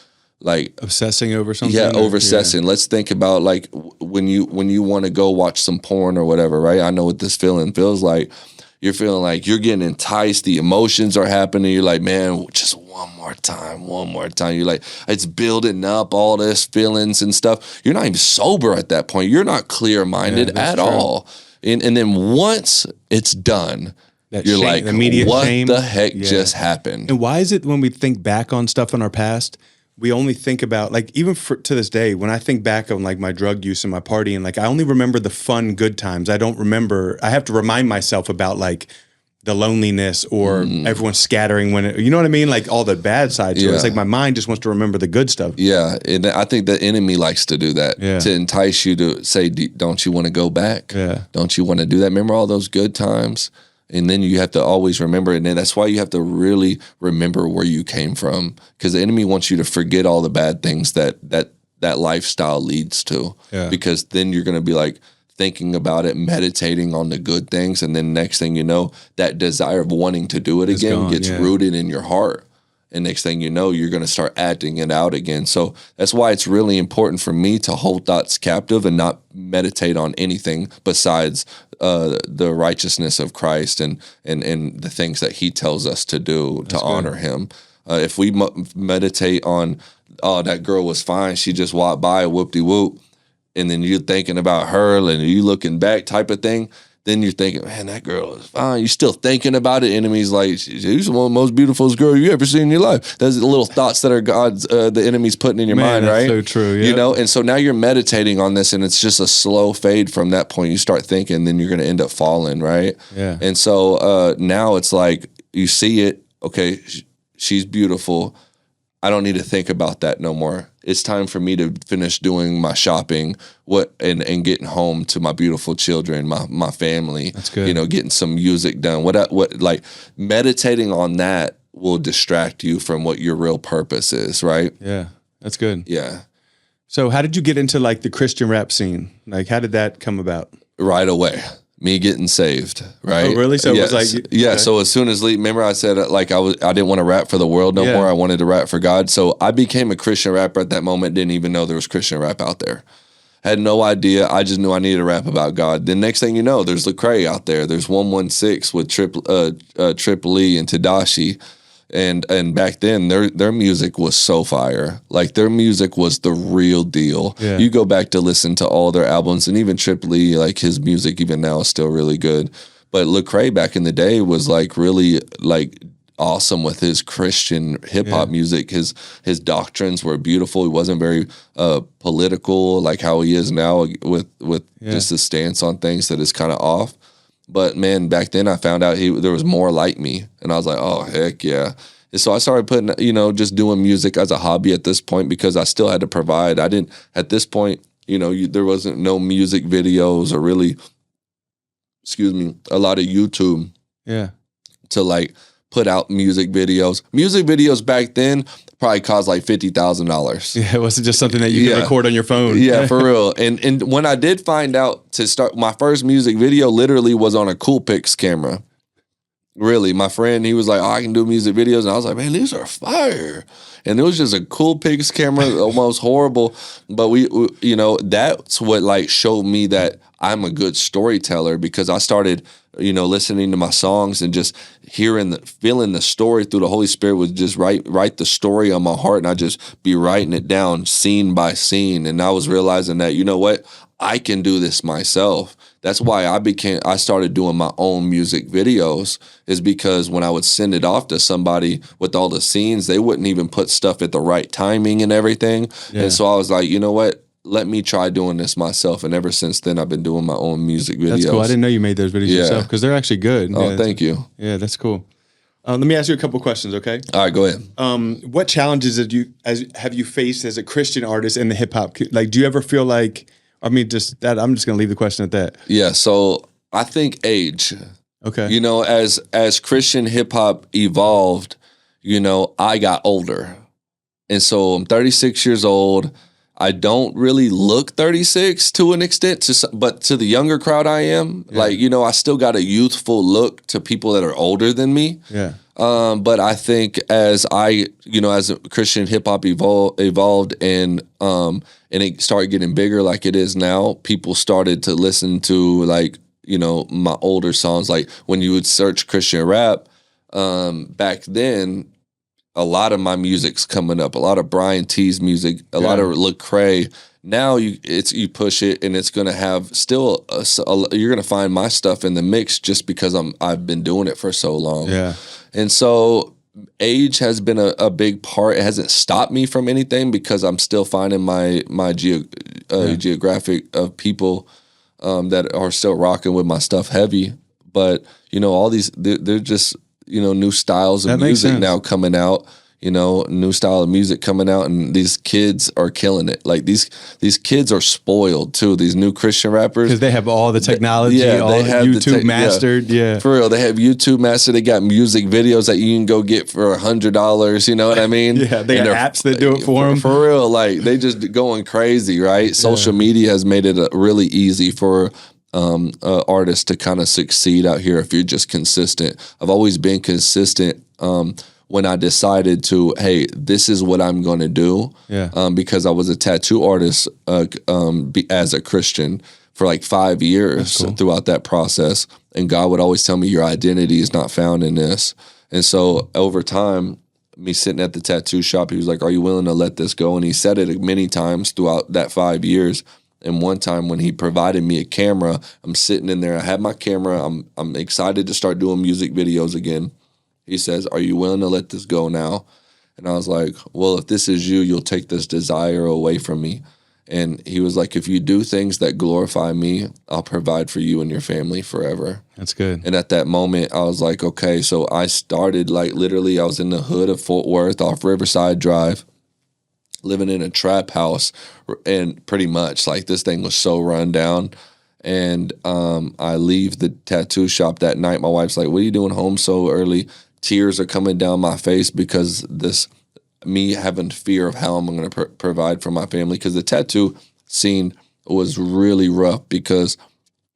obsessing over something. Yeah, over-obsessing. Yeah. Let's think about like when you want to go watch some porn or whatever, right? I know what this feeling feels like. You're feeling like you're getting enticed. The emotions are happening. You're like, man, just one more time. You're like, it's building up, all this feelings and stuff. You're not even sober at that point. You're not clear-minded at all. And then once it's done, you're like, what the heck just happened? And why is it when we think back on stuff in our past, we only think about, like, even to this day, when I think back on like my drug use and my partying, like I only remember the fun, good times. I don't remember, I have to remind myself about like the loneliness or everyone scattering you know what I mean? Like all the bad sides. So it's like my mind just wants to remember the good stuff. Yeah. And I think the enemy likes to do that, to entice you to say, don't you want to go back? Yeah. Don't you want to do that? Remember all those good times? And then you have to always remember it. And that's why you have to really remember where you came from, because the enemy wants you to forget all the bad things that lifestyle leads to. Yeah. Because then you're going to be like thinking about it, meditating on the good things. And then next thing you know, that desire of wanting to do it again gets rooted in your heart. And next thing you know, you're going to start acting it out again. So that's why it's really important for me to hold thoughts captive and not meditate on anything besides the righteousness of Christ and the things that he tells us to do to honor him. If we meditate on, oh, that girl was fine, she just walked by, whoop-de-whoop, and then you're thinking about her and you looking back type of thing, then you're thinking, man, that girl is fine. You're still thinking about it. Enemy's like, she's one of the most beautiful girls you ever seen in your life. Those are the little thoughts that are the enemy's putting in your mind, right? So true, yeah. And so now you're meditating on this, and it's just a slow fade from that point. You start thinking, then you're going to end up falling, right? Yeah. And so now it's like you see it, okay, she's beautiful. I don't need to think about that no more. It's time for me to finish doing my shopping, and getting home to my beautiful children, my family. That's good. Getting some music done. What like meditating on that will distract you from what your real purpose is, right? Yeah, that's good. Yeah. So how did you get into like the Christian rap scene? Like how did that come about? Right away. me getting saved, right? Oh, really? So yes. it was like, yeah. okay. So as soon as remember I said like I didn't want to rap for the world no more. I wanted to rap for God. So I became a Christian rapper at that moment. Didn't even know there was Christian rap out there. Had no idea. I just knew I needed to rap about God. The next thing you know, there's Lecrae out there. There's 116 with Triple E and Tadashi. And back then their music was so fire. Like their music was the real deal. Yeah. You go back to listen to all their albums, and even Triple E, like his music even now is still really good. But Lecrae back in the day was like really like awesome with his Christian hip hop music. His doctrines were beautiful. He wasn't very political like how he is now with just his stance on things that is kind of off. But man, back then I found out there was more like me, and I was like, oh heck yeah. And so I started putting, just doing music as a hobby at this point because I still had to provide. I didn't at this point, there wasn't no music videos or really, a lot of YouTube. Yeah. To like put out music videos. Music videos back then probably cost like $50,000. Yeah, it wasn't just something that you could record on your phone. Yeah, for real. And when I did find out to start, my first music video literally was on a Coolpix camera. Really, my friend, he was like, oh, I can do music videos. And I was like, man, these are fire. And it was just a Coolpix camera, almost horrible. But we that's what like showed me that I'm a good storyteller, because I started listening to my songs and just feeling the story through the Holy Spirit would just write the story on my heart, and I just be writing it down scene by scene. And I was realizing that, what, I can do this myself. That's why I started doing my own music videos, is because when I would send it off to somebody with all the scenes, they wouldn't even put stuff at the right timing and everything. Yeah. And so I was like, you know what? Let me try doing this myself. And ever since then, I've been doing my own music videos. That's cool. I didn't know you made those videos yourself, because they're actually good. Oh, thank you. Yeah, that's cool. Let me ask you a couple questions, okay? All right, go ahead. What challenges have you faced as a Christian artist in the hip hop? Like, do you ever feel like, I'm just going to leave the question at that. Yeah, so I think age. Okay. As Christian hip hop evolved, I got older. And so I'm 36 years old. I don't really look 36 to an extent, but to the younger crowd I am. Yeah. Like, I still got a youthful look to people that are older than me. Yeah. But I think as as a Christian hip hop evolved and it started getting bigger like it is now, people started to listen to like, my older songs. Like when you would search Christian rap, back then, a lot of my music's coming up. A lot of Brian T's music, a lot of Lecrae. Now you push it, and it's gonna have still you're gonna find my stuff in the mix just because I've been doing it for so long. Yeah, and so age has been a big part. It hasn't stopped me from anything because I'm still finding my geographic of people that are still rocking with my stuff heavy. But all these they're just new styles of music now coming out, new style of music coming out, and these kids are killing it. Like these kids are spoiled too, these new Christian rappers. Because they have all the technology, they have YouTube mastered. Yeah. For real. They have YouTube mastered. They got music videos that you can go get for $100, you know what I mean? Yeah, they have apps that do it for them. For real, like they just going crazy, right? Social media has made it really easy for artists to kind of succeed out here if you're just consistent. I've always been consistent when I decided to, hey, this is what I'm going to do. Yeah. Because I was a tattoo artist as a Christian for like 5 years throughout that process. And God would always tell me, your identity is not found in this. And so over time, me sitting at the tattoo shop, he was like, are you willing to let this go? And he said it many times throughout that 5 years. And one time when he provided me a camera, I'm sitting in there, I had my camera, I'm excited to start doing music videos again. He says, are you willing to let this go now? And I was like, well, if this is you, you'll take this desire away from me. And he was like, if you do things that glorify me, I'll provide for you and your family forever. That's good. And at that moment, I was like, okay. So I started like literally, I was in the hood of Fort Worth off Riverside Drive, living in a trap house, and pretty much like this thing was so run down. And I leave the tattoo shop that night. My wife's like, what are you doing home so early? Tears are coming down my face because me having fear of how I'm going to provide for my family. Because the tattoo scene was really rough because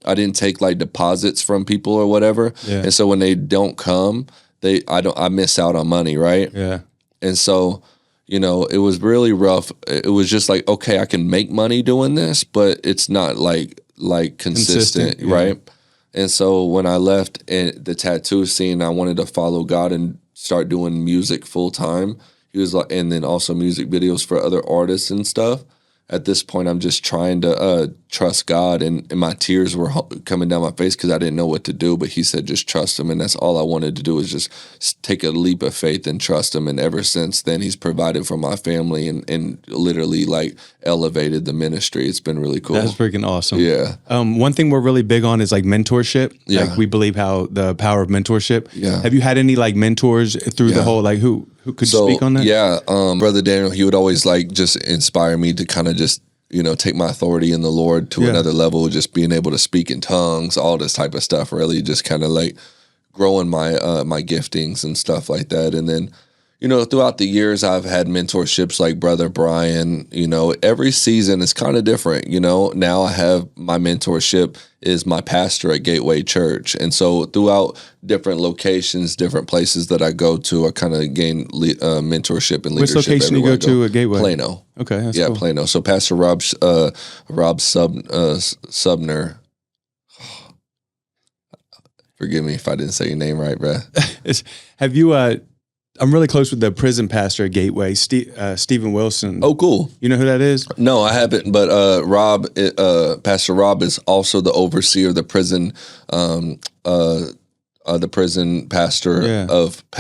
I didn't take like deposits from people or whatever. Yeah. And so when they don't come, I miss out on money, right? Yeah. And so, you know, it was really rough. It was just like, okay, I can make money doing this, but it's not like consistent, yeah. right? And so when I left the tattoo scene, I wanted to follow God and start doing music full time. He was like, and then also music videos for other artists and stuff. At this point, I'm just trying to trust God, and my tears were coming down my face because I didn't know what to do. But He said, just trust Him, and that's all I wanted to do was just take a leap of faith and trust Him. And ever since then, He's provided for my family and literally like elevated the ministry. It's been really cool. That's freaking awesome. Yeah. One thing we're really big on is like mentorship. Yeah. Like we believe the power of mentorship. Yeah. Have you had any like mentors through the whole like who could speak on that? Yeah, Brother Daniel, he would always like just inspire me to kind of just, you know, take my authority in the Lord to another level, just being able to speak in tongues, all this type of stuff, really just kind of like growing my my giftings and stuff like that. And then, you know, throughout the years, I've had mentorships like Brother Brian. You know, every season is kind of different. You know, now I have my mentorship is my pastor at Gateway Church. And so throughout different locations, different places that I go to, I kind of gain mentorship and leadership. Which location you go to at Gateway? Plano. Okay, that's cool. Plano. So Pastor Rob Subner. Forgive me if I didn't say your name right, bruh. Have you I'm really close with the prison pastor at Gateway, Stephen Wilson. Oh, cool. You know who that is? No, I haven't. But Pastor Rob is also the overseer of the prison, pastor of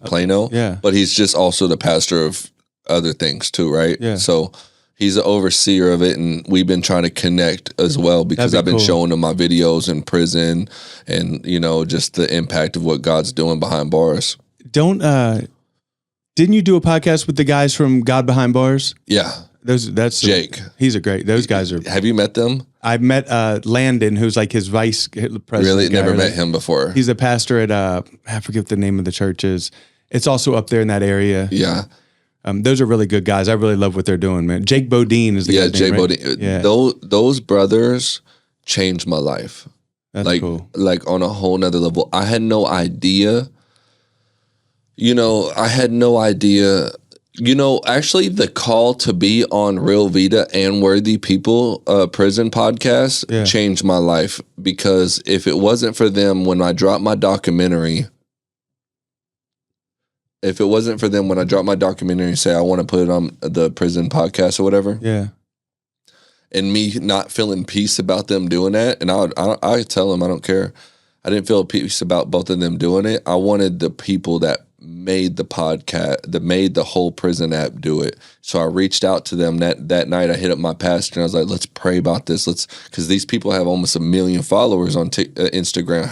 Plano. Yeah. But he's just also the pastor of other things too, right? Yeah. So he's the overseer of it, and we've been trying to connect as well because I've been showing him my videos in prison, and you know just the impact of what God's doing behind bars. Didn't you do a podcast with the guys from God Behind Bars? Yeah. That's Jake. He's a great. Those guys are. Have you met them? I met Landon, who's like his vice president. Really, never met him before. He's a pastor at I forget what the name of the church is. It's also up there in that area. Yeah. Those are really good guys. I really love what they're doing, man. Jake Bodine is the guy's Jake name, right? Bodine. Yeah. Those brothers changed my life. That's cool. Like on a whole nother level. I had no idea. You know, I had no idea. You know, actually, the call to be on Real Vita and Worthy People prison podcast changed my life, because if it wasn't for them when I dropped my documentary, and say I want to put it on the prison podcast or whatever, and me not feeling peace about them doing that, and I tell them I don't care. I didn't feel peace about both of them doing it. I wanted the people that made the podcast, that made the whole prison app do it. So I reached out to them that night. I hit up my pastor and I was like, let's pray about this. Because these people have almost 1 million followers on Instagram. I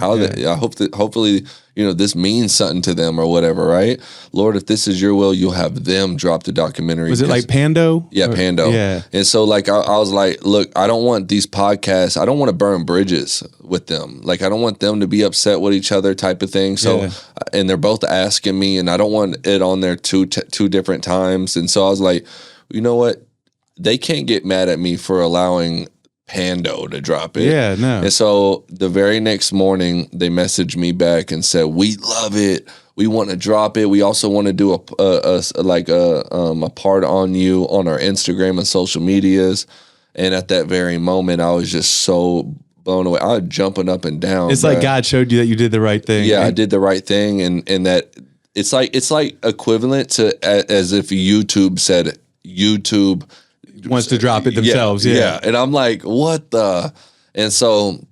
hope that hopefully, you know, this means something to them or whatever, right? Lord, if this is your will, you'll have them drop the documentary. Was it like Pando? Yeah, Pando. Yeah. And so like, I was like, look, I don't want these podcasts, I don't want to burn bridges with them. Like, I don't want them to be upset with each other type of thing. So, and they're both asking me, and I don't want it on there two different times. And so I was like, you know what? They can't get mad at me for allowing Pando to drop it. Yeah, no. And so the very next morning, they messaged me back and said, we love it. We want to drop it. We also want to do a part on you on our Instagram and social medias. And at that very moment, I was just so blown away. I was jumping up and down. It's like God showed you that you did the right thing. Yeah, I did the right thing, and that it's like equivalent to as if YouTube said YouTube wants to drop it themselves. Yeah. And I'm like, what the? And so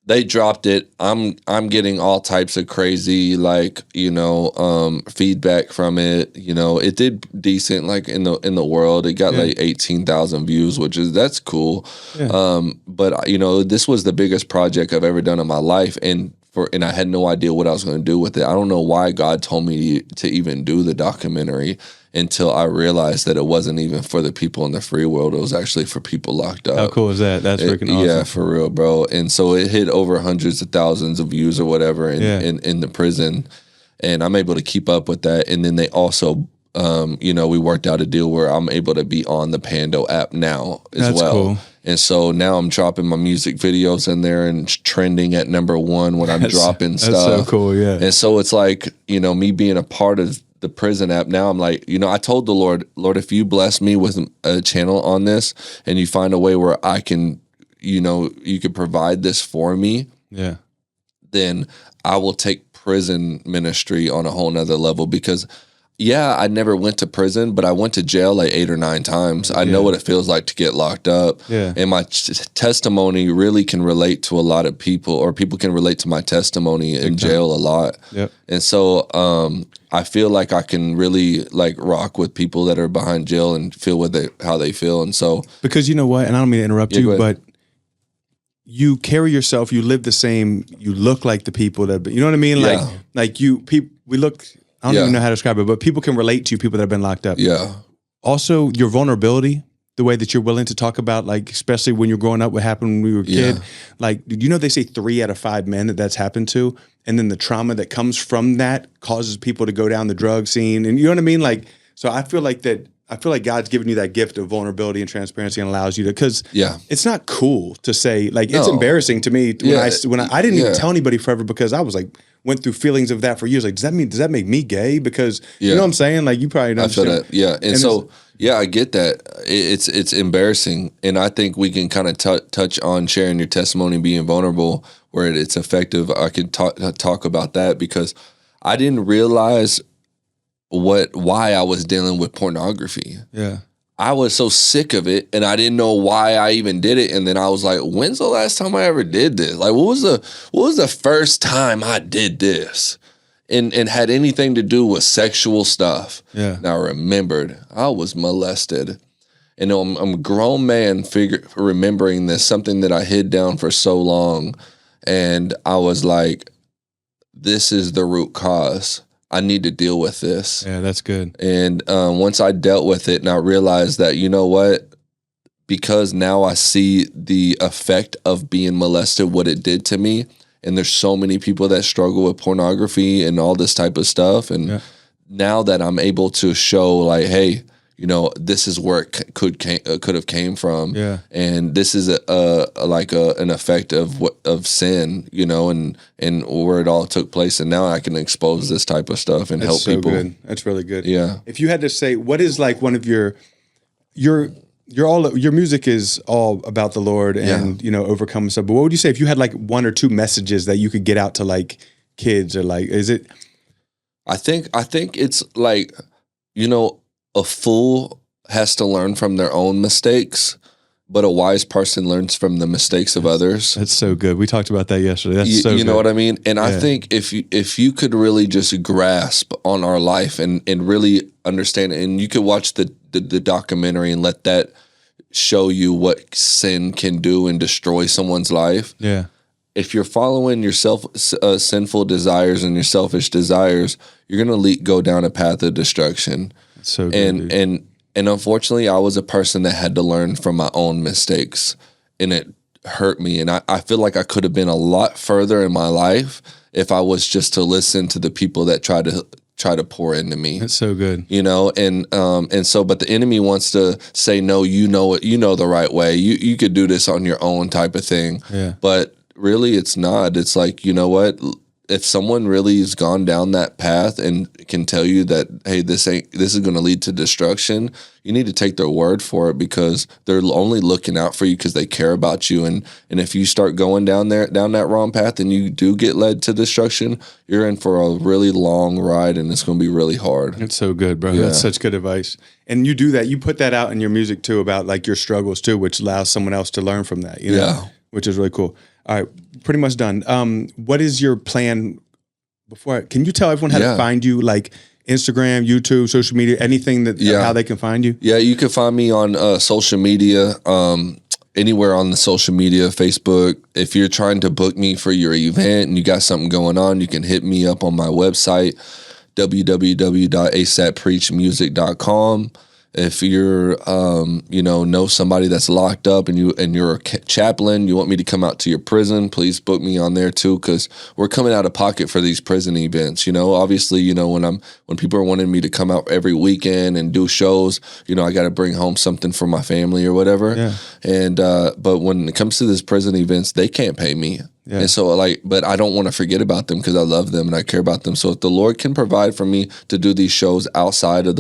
they dropped it. I'm getting all types of crazy, like, you know, feedback from it. You know, it did decent, like in the world. It got like 18,000 views, that's cool. Yeah. But you know, this was the biggest project I've ever done in my life, and I had no idea what I was going to do with it. I don't know why God told me to even do the documentary until I realized that it wasn't even for the people in the free world. It was actually for people locked up. How cool is that? That's freaking awesome. Yeah, for real, bro. And so it hit over hundreds of thousands of views or whatever in the prison. And I'm able to keep up with that. And then they also we worked out a deal where I'm able to be on the Pando app now as well. Cool. And so now I'm dropping my music videos in there and trending at #1 when I'm dropping stuff. That's so cool, yeah. And so it's like, me being a part of the prison app now, I'm like, I told the Lord, if you bless me with a channel on this and you find a way where I can, you could provide this for me, yeah, then I will take prison ministry on a whole nother level because I never went to prison, but I went to jail like 8 or 9 times. I know what it feels like to get locked up. Yeah. And my testimony really can relate to a lot of people, or people can relate to my testimony in jail a lot. Yep. And so I feel like I can really like rock with people that are behind jail and feel how they feel. And so, because you know what, and I don't mean to interrupt you, but you carry yourself, you live the same, you look like the people that, you know what I mean? Like we look, I don't even know how to describe it, but people can relate to you, people that have been locked up. Yeah. Also, your vulnerability, the way that you're willing to talk about, like, especially when you're growing up, what happened when we were a kid. Like, they say 3 out of 5 men that's happened to, and then the trauma that comes from that causes people to go down the drug scene. And you know what I mean? Like, so I feel like God's given you that gift of vulnerability and transparency and allows you to, because it's not cool to say, like, it's embarrassing to me when I didn't even tell anybody forever, because I was like, went through feelings of that for years. Like, does that make me gay? Because you know what I'm saying? Like, you probably don't understand. I feel that. Yeah. And so, I get that. It's embarrassing. And I think we can kind of touch on sharing your testimony, being vulnerable, where it's effective. I can talk about that because I didn't realize why I was dealing with pornography. Yeah. I was so sick of it and I didn't know why I even did it. And then I was like, when's the last time I ever did this? Like, what was the first time I did this? And had anything to do with sexual stuff. Yeah. And I remembered I was molested. And I'm a grown man remembering this, something that I hid down for so long. And I was like, this is the root cause. I need to deal with this. Yeah, that's good. And once I dealt with it and I realized that, you know what, because now I see the effect of being molested, what it did to me. And there's so many people that struggle with pornography and all this type of stuff. And now that I'm able to show like, hey, this is where it could have came from. Yeah. And this is an effect of sin, and where it all took place. And now I can expose this type of stuff and help people. Good. That's really good. Yeah. If you had to say, what is like one of your music is all about the Lord and, overcoming stuff. But what would you say if you had like 1 or 2 messages that you could get out to like kids, or like, is it? I think it's like, a fool has to learn from their own mistakes, but a wise person learns from the mistakes of others. That's so good. We talked about that yesterday. That's you know what I mean? And I think if you could really just grasp on our life and really understand it, and you could watch the documentary and let that show you what sin can do and destroy someone's life. Yeah. If you're following your sinful desires and your selfish desires, you're going to go down a path of destruction. So good, and unfortunately, I was a person that had to learn from my own mistakes, and it hurt me. And I feel like I could have been a lot further in my life if I was just to listen to the people that try to pour into me. That's so good. And so, but the enemy wants to say, no, you know the right way. You could do this on your own type of thing. Yeah. But really, it's not. It's like, you know what? If someone really has gone down that path and can tell you that, hey, this is going to lead to destruction, you need to take their word for it, because they're only looking out for you because they care about you. And if you start going down that wrong path and you do get led to destruction, you're in for a really long ride, and it's going to be really hard. It's so good, bro. Yeah. That's such good advice. And you do that. You put that out in your music too, about like your struggles too, which allows someone else to learn from that. Which is really cool. All right, pretty much done. What is your plan can you tell everyone how to find you, like Instagram, YouTube, social media, anything that how they can find you? Yeah, you can find me on social media, anywhere on the social media, Facebook. If you're trying to book me for your event and you got something going on, you can hit me up on my website, www.asappreachmusic.com. if you're, know somebody that's locked up and you're a chaplain, you want me to come out to your prison, please book me on there too, because we're coming out of pocket for these prison events. Obviously, when people are wanting me to come out every weekend and do shows, I got to bring home something for my family or whatever. Yeah. And but when it comes to this prison events, they can't pay me. Yeah. And so but I don't want to forget about them because I love them and I care about them. So if the Lord can provide for me to do these shows outside of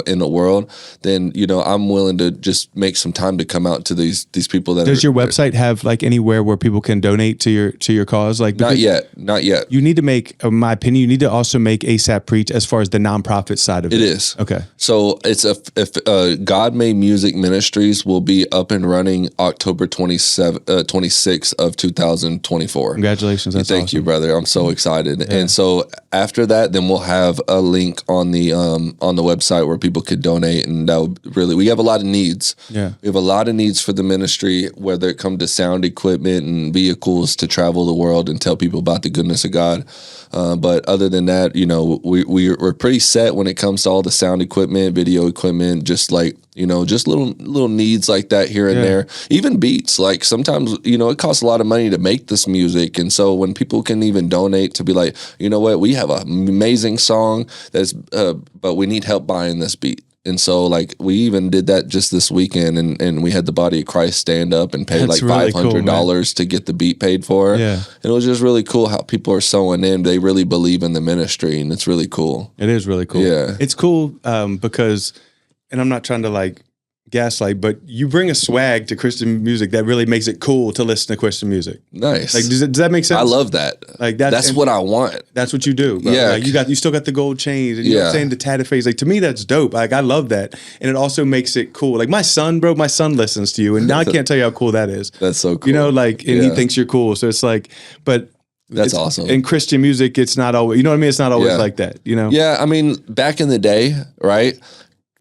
in the world, then, I'm willing to just make some time to come out to these people that Does your website have like anywhere where people can donate to your cause? Like, not yet. You need to make, in my opinion, you need to also make ASAP Preach as far as the nonprofit side of it. It is. Okay. So it's if God Made Music Ministries will be up and running October 26th of 2024. Congratulations. That's Thank awesome. you, brother. I'm so excited. Yeah. And so after that, then we'll have a link on the website where people could donate. And that would we have a lot of needs. Yeah. We have a lot of needs for the ministry, whether it comes to sound equipment and vehicles to travel the world and tell people about the goodness of God. But other than that, we're pretty set when it comes to all the sound equipment, video equipment, just like, just little needs like that here and there. Even beats, like sometimes, it costs a lot of money to make this music. And so when people can even donate to be like, you know what, we have an amazing song but we need help buying this beat. And so, like, we even did that just this weekend, and we had the Body of Christ stand up and pay like $500 to get the beat paid for. Yeah. And it was just really cool how people are sewing in. They really believe in the ministry, and it's really cool. It is really cool. Yeah. It's cool because, and I'm not trying to like gaslight, but you bring a swag to Christian music that really makes it cool to listen to Christian music. Nice. Like, does that make sense? I love that. Like that's what I want. That's what you do, bro. Yeah. Like you still got the gold chains, and you know what I'm saying, the tatted face. Like, to me, that's dope. Like, I love that, and it also makes it cool. Like my son listens to you, and now I can't tell you how cool that is. That's so cool. Like, and he thinks you're cool. So it's like, but. That's awesome. In Christian music, it's not always, you know what I mean? It's not always like that, Yeah, I mean, back in the day, right?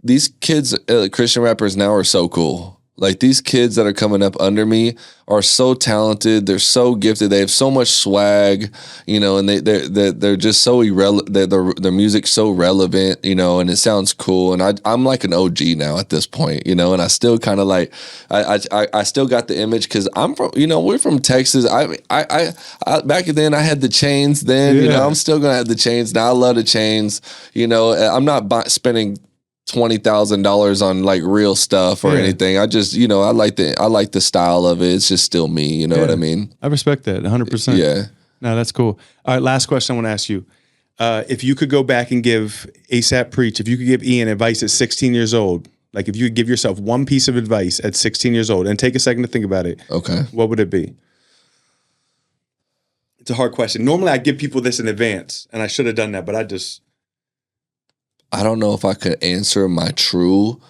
These kids, Christian rappers now are so cool. Like, these kids that are coming up under me are so talented. They're so gifted. They have so much swag, and they're just so irrelevant. Their music's so relevant, and it sounds cool. And I'm like an OG now at this point, and I still kind of like, I still got the image because I'm from, we're from Texas. I back then I had the chains then, I'm still going to have the chains. Now I love the chains, I'm not spending $20,000 on like real stuff or anything. I just, I like the style of it. It's just still me. You know what I mean? I respect that 100%. Yeah. No, that's cool. All right. Last question I want to ask you. If you could go back and give ASAP Preach, if you could give Ian advice at 16 years old, like if you could give yourself one piece of advice at 16 years old, and take a second to think about it. Okay. What would it be? It's a hard question. Normally I give people this in advance, and I should have done that, but I don't know if I could answer my true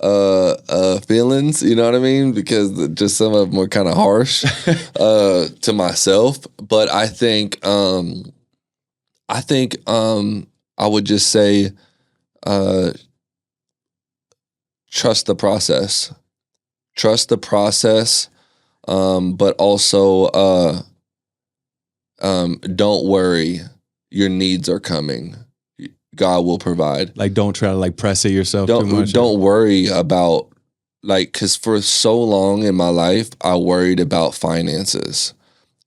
feelings, you know what I mean? Because just some of them were kind of harsh to myself. But I think I would just say trust the process. Trust the process, but also don't worry. Your needs are coming. God will provide. Like, don't try to like press it yourself too much. Don't worry about, like, because for so long in my life, I worried about finances.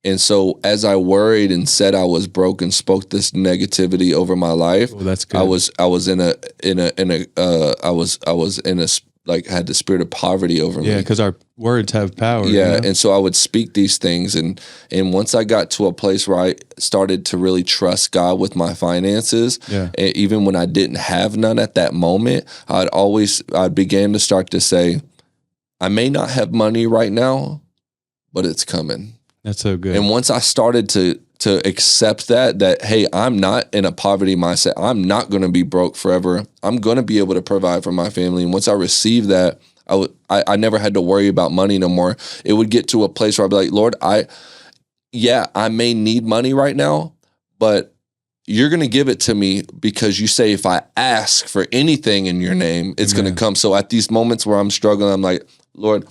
And so as I worried and said I was broke and spoke this negativity over my life, that's good. I was like had the spirit of poverty over me. Yeah, because our words have power. Yeah, and so I would speak these things, and once I got to a place where I started to really trust God with my finances, even when I didn't have none at that moment, I began to start to say, I may not have money right now, but it's coming. That's so good. And once I started to accept that, hey, I'm not in a poverty mindset. I'm not going to be broke forever. I'm going to be able to provide for my family. And once I received that, I never had to worry about money no more. It would get to a place where I'd be like, Lord, I may need money right now, but you're going to give it to me because you say if I ask for anything in your name, it's going to come. So at these moments where I'm struggling, I'm like, Lord,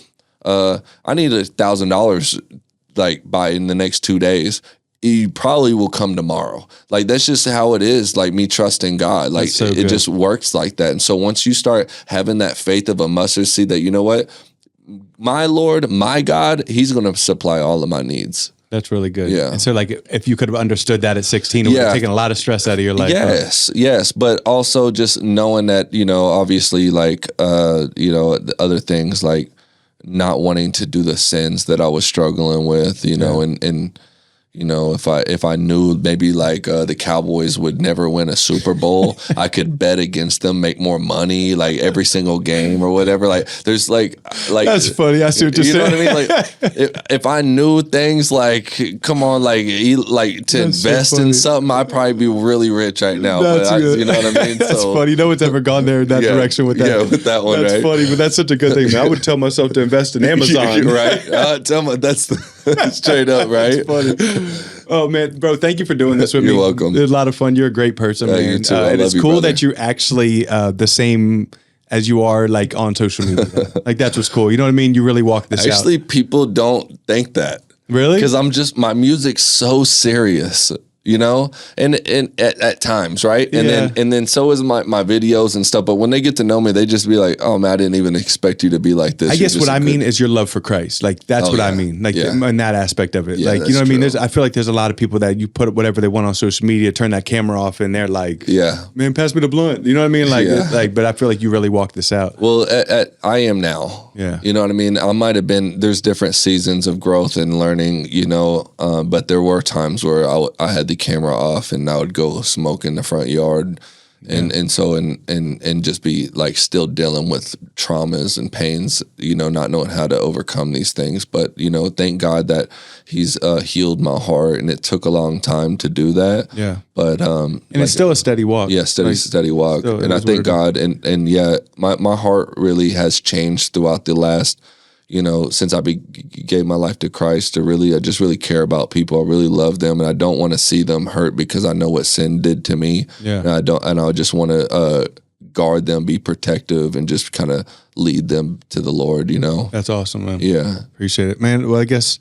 I need $1,000 like by in the next 2 days. you probably will come tomorrow. Like, that's just how it is. Like, me trusting God, like so it just works like that. And so once you start having that faith of a mustard seed that, you know what, my Lord, my God, he's going to supply all of my needs. That's really good. Yeah. And so, like, if you could have understood that at 16, it would have taken a lot of stress out of your life. Yes. But also just knowing that, you know, obviously, like, you know, other things like not wanting to do the sins that I was struggling with, you know, and you know, if I knew maybe like the Cowboys would never win a Super Bowl, I could bet against them, make more money, like every single game or whatever. Like, there's like that's funny. I see what you're saying. You know what I mean? Like, if I knew things like, come on, like to invest in something, I'd probably be really rich right now. That's good. You know what I mean? That's funny. No one's ever gone there in that direction with that. Yeah, with that one. That's right? funny, but that's such a good thing. Man. I would tell myself to invest in Amazon. Right? Tell me that's straight up, right? That's funny. Oh man, bro, thank you for doing this with me. You're welcome. It was a lot of fun. You're a great person, man. You too. And it's you, cool brother. that you're actually the same as you are like on social media. Like, that's what's cool. You know what I mean? You really walk this out. Actually, people don't think that. Really? Because my music's so serious, you know, and at times, right? And then so is my videos and stuff. But when they get to know me, they just be like, "Oh man, I didn't even expect you to be like this." I guess what I mean is your love for Christ. Like, that's what I mean. Like, in that aspect of it. Yeah, like, you know what I mean? true. I feel like there's a lot of people that you put whatever they want on social media, turn that camera off, and they're like, man, pass me the blunt." You know what I mean? Like, but I feel like you really walk this out. Well, I am now. Yeah. You know what I mean? I might have been, there's different seasons of growth and learning, you know, but there were times where I had the camera off and I would go smoke in the front yard and so just be like still dealing with traumas and pains, you know, not knowing how to overcome these things. But, you know, thank God that he's healed my heart, and it took a long time to do that. Yeah. But and it's still a steady walk. Yeah, steady walk. Still, and I thank God, and yeah, my heart really has changed throughout the last, you know, since I gave my life to Christ. I just really care about people. I really love them, and I don't want to see them hurt because I know what sin did to me. Yeah. And I just want to guard them, be protective, and just kind of lead them to the Lord, you know. That's awesome, man. Yeah. Appreciate it, man. Well, I guess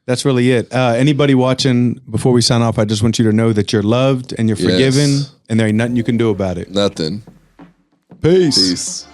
that's really it. Anybody watching, before we sign off, I just want you to know that you're loved and you're forgiven, and there ain't nothing you can do about it. Nothing. Peace. Peace.